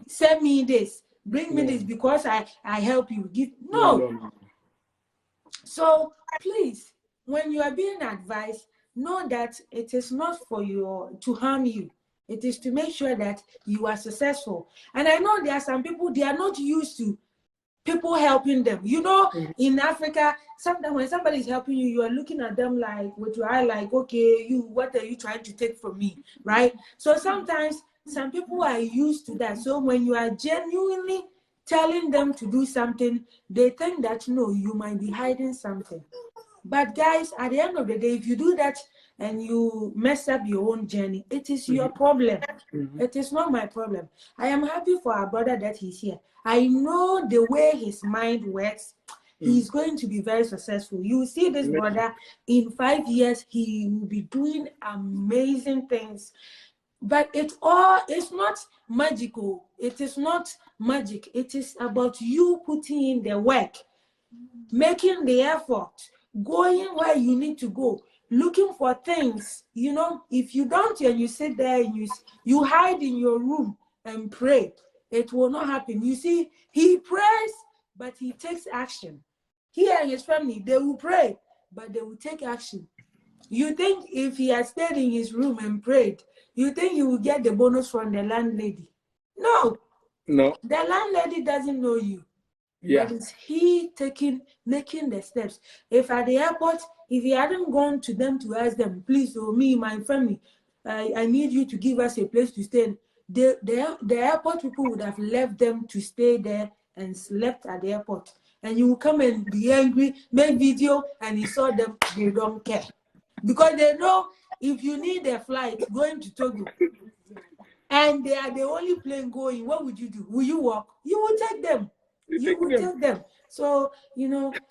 Send me this, bring me this because I help you. No. So please, when you are being advised, know that it is not for you to harm you. It is to make sure that you are successful. And I know there are some people, they are not used to people helping them. You know, in Africa, sometimes when somebody is helping you, you are looking at them like with your eye, like, okay, what are you trying to take from me, right? So sometimes some people are used to that. So when you are genuinely telling them to do something, they think that no, you might be hiding something. But guys, at the end of the day, if you do that and you mess up your own journey, it is your problem. It is not my problem. I am happy for our brother that he's here. I know the way his mind works, he's going to be very successful. You will see this brother in 5 years, he will be doing amazing things. But it's not magical. It is not magic. It is about you putting in the work, making the effort, going where you need to go, looking for things. You know, if you don't and you sit there and you hide in your room and pray, it will not happen. You see, he prays, but he takes action. He and his family, they will pray, but they will take action. You think if he had stayed in his room and prayed, you think he will get the bonus from the landlady? No. The landlady doesn't know you. But it's he making the steps. If at the airport, if he hadn't gone to them to ask them, please, me, my family, I need you to give us a place to stay, the airport people would have left them to stay there and slept at the airport. And you will come and be angry, make video, and you saw them, they don't care. Because they know if you need a flight going to Togo, and they are the only plane going, what would you do? Will you walk? You will take them. You will take them. So,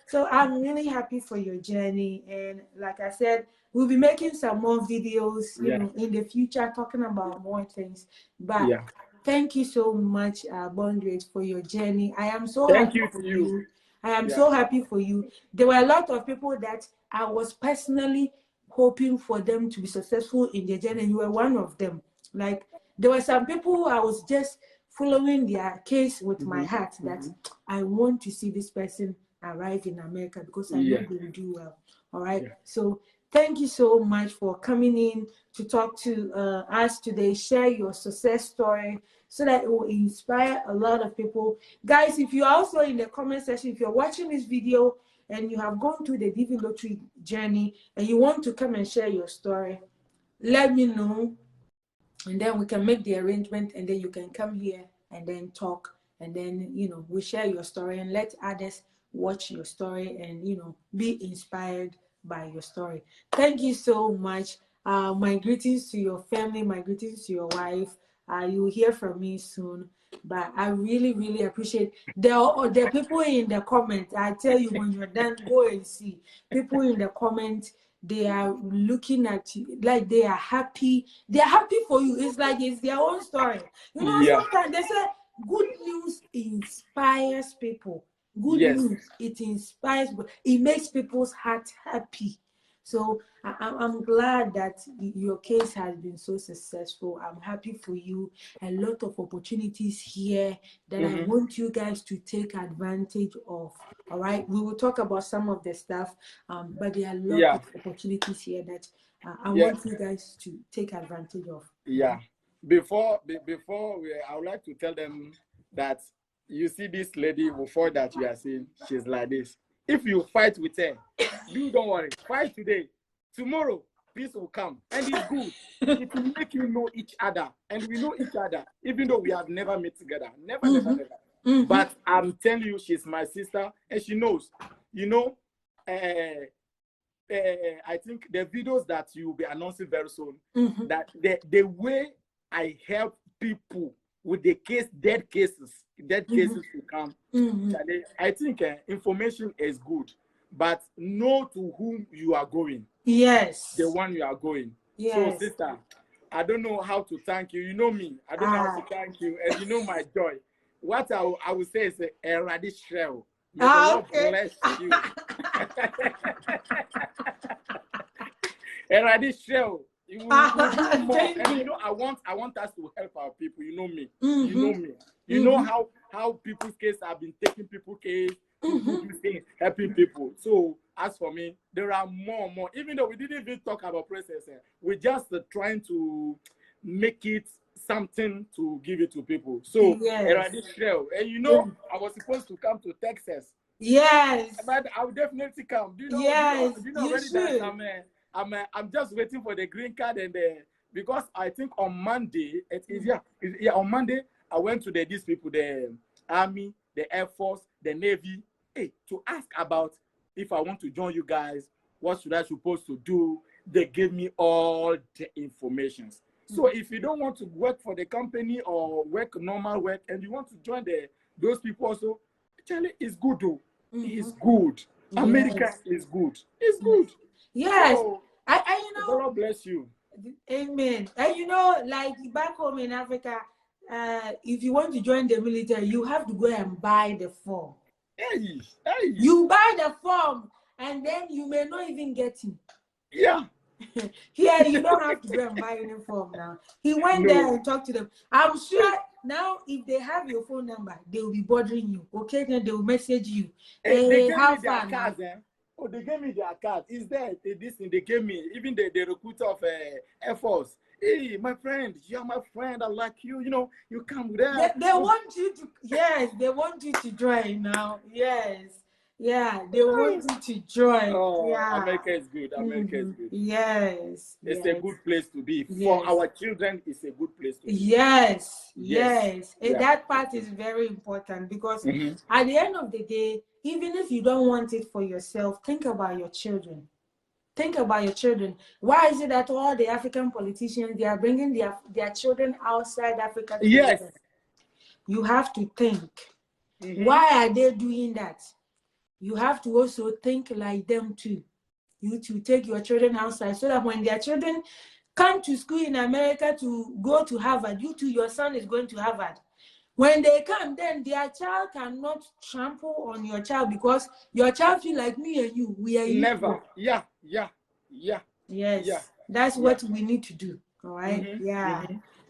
so I'm really happy for your journey. And like I said, we'll be making some more videos, in the future, talking about more things. But thank you so much, Bondrate, for your journey. I am so happy for you. I am so happy for you. There were a lot of people that I was personally hoping for them to be successful in their journey. You were one of them. Like, there were some people who I was just following their case with my heart, that I want to see this person arrive in America because I know they will do well. All right. So thank you so much for coming in to talk to us today, share your success story so that it will inspire a lot of people. Guys, if you're also in the comment section, if you're watching this video and you have gone through the DV lottery journey and you want to come and share your story, let me know. And then we can make the arrangement, and then you can come here and then talk, and then, we share your story and let others watch your story and, be inspired by your story. Thank you so much. My greetings to your family, my greetings to your wife. You will hear from me soon. But I really, really appreciate the people in the comments. I tell you, when you're done, go and see. People in the comments, they are looking at you like they are happy. They are happy for you. It's like it's their own story. Sometimes they say good news inspires people. Good news, it inspires, it makes people's heart happy. So I'm glad that your case has been so successful. I'm happy for you. A lot of opportunities here that I want you guys to take advantage of. All right, we will talk about some of the stuff, but there are a lot of opportunities here that I want you guys to take advantage of. Before I would like to tell them that you see this lady Wofoy that you are seeing, she's like this. If you fight with her, you don't worry. Fight today. Tomorrow, peace will come. And it's good. It will make you know each other. And we know each other, even though we have never met together. Never. But I'm telling you, she's my sister, and she knows. you know, I think the videos that you'll be announcing very soon, that the way I help people with the dead cases to come. I think information is good, but know to whom you are going. Yes. The one you are going. Yes. So, sister, I don't know how to thank you. You know me. I don't know how to thank you. And you know my joy. What I would say is a radish shell. May the Lord bless you. A radish shell. You will do more. And you know, I want us to help our people. You know me. You know me. You know how people's case have been taking people's case to do these things, helping people. So as for me, there are more. Even though we didn't even talk about process, we're just trying to make it something to give it to people. So shell. And you know, I was supposed to come to Texas. Yes. But I will definitely come. Do you know? Yes. Do you know already that I'm just waiting for the green card and because I think on Monday on Monday I went to these people, the Army, the Air Force, the Navy, to ask about if I want to join you guys, what should I supposed to do? They gave me all the information. So if you don't want to work for the company or work normal work and you want to join those people also, actually it's good though. It's good. Yes. America is good. It's good. Yes. So, I you know, God bless you. Amen. And you know, like back home in Africa, if you want to join the military, you have to go and buy the form. Hey. You buy the form and then you may not even get it. Yeah. Here, you don't have to go and buy any form now. He went there and talked to them. I'm sure now, if they have your phone number, they will be bothering you. Okay, then they will message you. They gave me their cards. Oh, they gave me their card. Is there this thing they gave me? Even the recruiter of Air Force. Hey, my friend, you're my friend. I like you. You know, you come with them. They want you to. Yes, they want you to join now. Yes. Yeah, they want you to join. Oh, yeah. America is good. America is good. Yes. It's a good place to be. For our children, it's a good place to be. Yes. And that part is very important because at the end of the day, even if you don't want it for yourself, think about your children. Think about your children. Why is it that all the African politicians, they are bringing their children outside Africa? Yes. You have to think. Why are they doing that? You have to also think like them too. You to take your children outside so that when their children come to school in America to go to Harvard, your son is going to Harvard. When they come, then their child cannot trample on your child because your child feel like me and you. We are never. Equal. Yes. That's what we need to do. All right.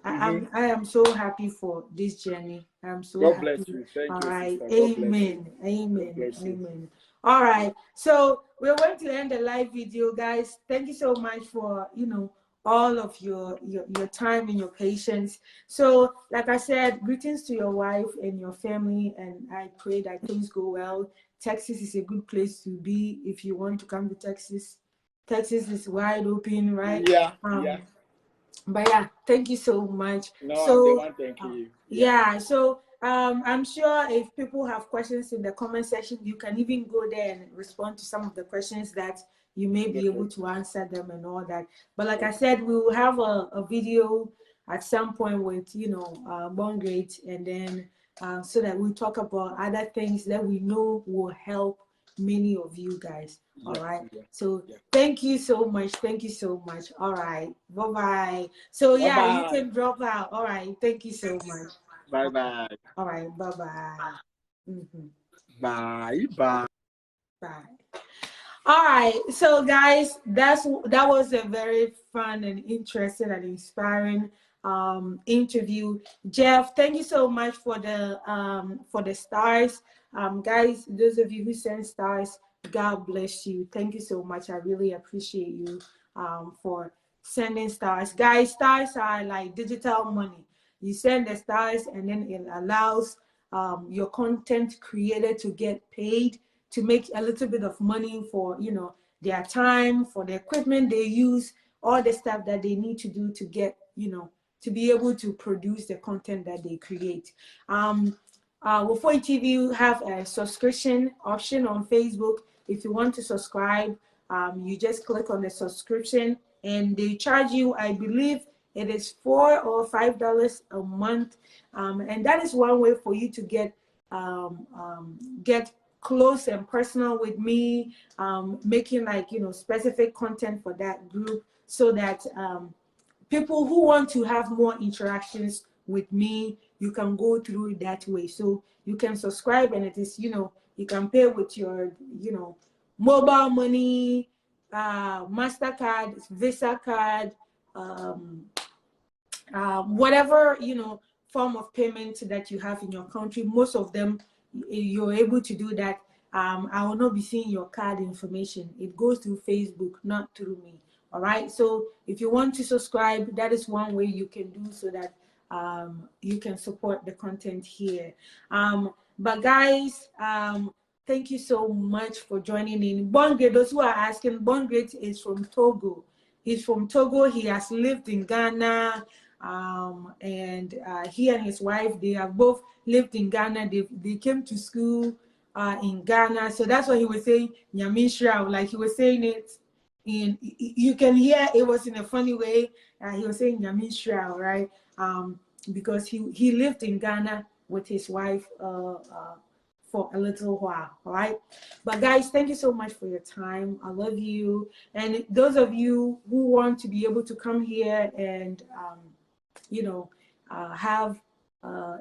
I am so happy for this journey. I'm so God happy. Bless you. Thank all you, right. Sister. Amen. Amen. All right. So we're going to end the live video, guys. Thank you so much for all of your time and your patience. So like I said, greetings to your wife and your family, and I pray that things go well. Texas is a good place to be if you want to come to Texas. Texas is wide open, right? Yeah. But yeah, thank you so much. No, so thank you. So I'm sure if people have questions in the comment section, you can even go there and respond to some of the questions that you may be able to answer them and all that. But like I said, we will have a video at some point with Born Great, and then so that we'll talk about other things that we know will help many of you guys. All right. So thank you so much. All right. Bye-bye. So Bye-bye. You can drop out. All right. Thank you so much. Bye-bye. All right. Bye-bye. Bye-bye. Bye. All right. So guys, that was a very fun and interesting and inspiring interview. Jeff, thank you so much for the stars. Guys, those of you who send stars, God bless you. Thank you so much. I really appreciate you for sending stars. Guys, stars are like digital money. You send the stars and then it allows your content creator to get paid, to make a little bit of money for their time, for the equipment they use, all the stuff that they need to do to get to be able to produce the content that they create. Wofoy TV have a subscription option on Facebook. if you want to subscribe, you just click on the subscription, and they charge you, I believe it is $4 or $5 a month, and that is one way for you to get close and personal with me, making like, you know, specific content for that group, so that people who want to have more interactions with me, you can go through it that way. So you can subscribe, and it is, you know, you can pay with your, you know, mobile money, MasterCard, Visa card, whatever, you know, form of payment that you have in your country. Most of them, you're able to do that. I will not be seeing your card information. It goes through Facebook, not through me. All right. So if you want to subscribe, that is one way you can do, so that you can support the content here. But guys, thank you so much for joining in. Bongre, those who are asking, Bongre is from Togo. He's from Togo. He has lived in Ghana, and he and his wife, they have both lived in Ghana. They came to school in Ghana. So that's what he was saying, Nyamishra, like he was saying it. And you can hear it was in a funny way. He was saying Nyamishra, right? Because he lived in Ghana with his wife for a little while. All right. But guys, thank you so much for your time. I love you. And those of you who want to be able to come here and you know, have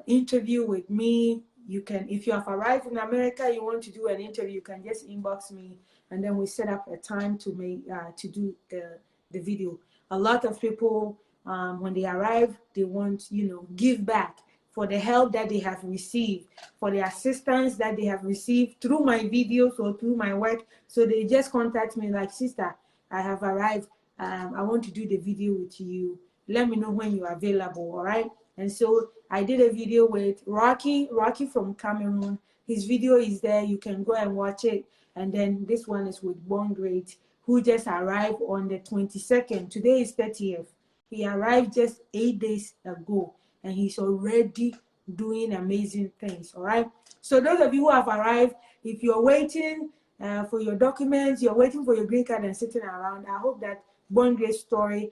interview with me, you can, if you have arrived in America, you want to do an interview, you can just inbox me, and then we set up a time to make to do the video. A lot of people, when they arrive, they want, you know, give back for the help that they have received, for the assistance that they have received through my videos or through my work. So they just contact me like, sister, I have arrived. I want to do the video with you. Let me know when you're available. All right. And so I did a video with Rocky from Cameroon. His video is there. You can go and watch it. And then this one is with Born Great, who just arrived on the 22nd. Today is 30th. He arrived just 8 days ago, and he's already doing amazing things. All right. So those of you who have arrived, if you're waiting for your documents, you're waiting for your green card and sitting around, I hope that Born Great story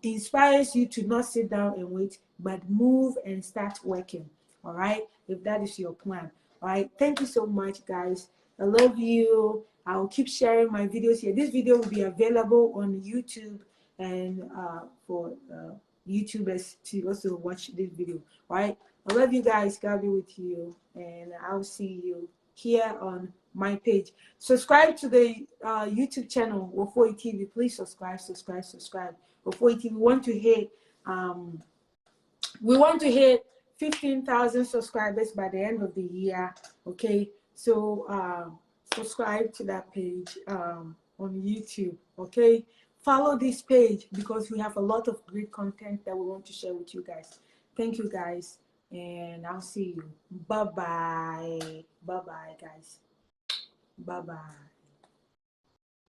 inspires you to not sit down and wait, but move and start working. All right, if that is your plan. All right, thank you so much, guys. I love you. I'll keep sharing my videos here. This video will be available on YouTube, and for YouTubers to also watch this video. All right, I love you guys. God be with you, and I'll see you here on my page. Subscribe to the YouTube channel Wofoy TV. Please subscribe. Wofoy TV, we want to hit 15,000 subscribers by the end of the year. Okay, so subscribe to that page on YouTube. Okay, follow this page because we have a lot of great content that we want to share with you guys. Thank you guys, and I'll see you. Bye bye, guys. Bye bye.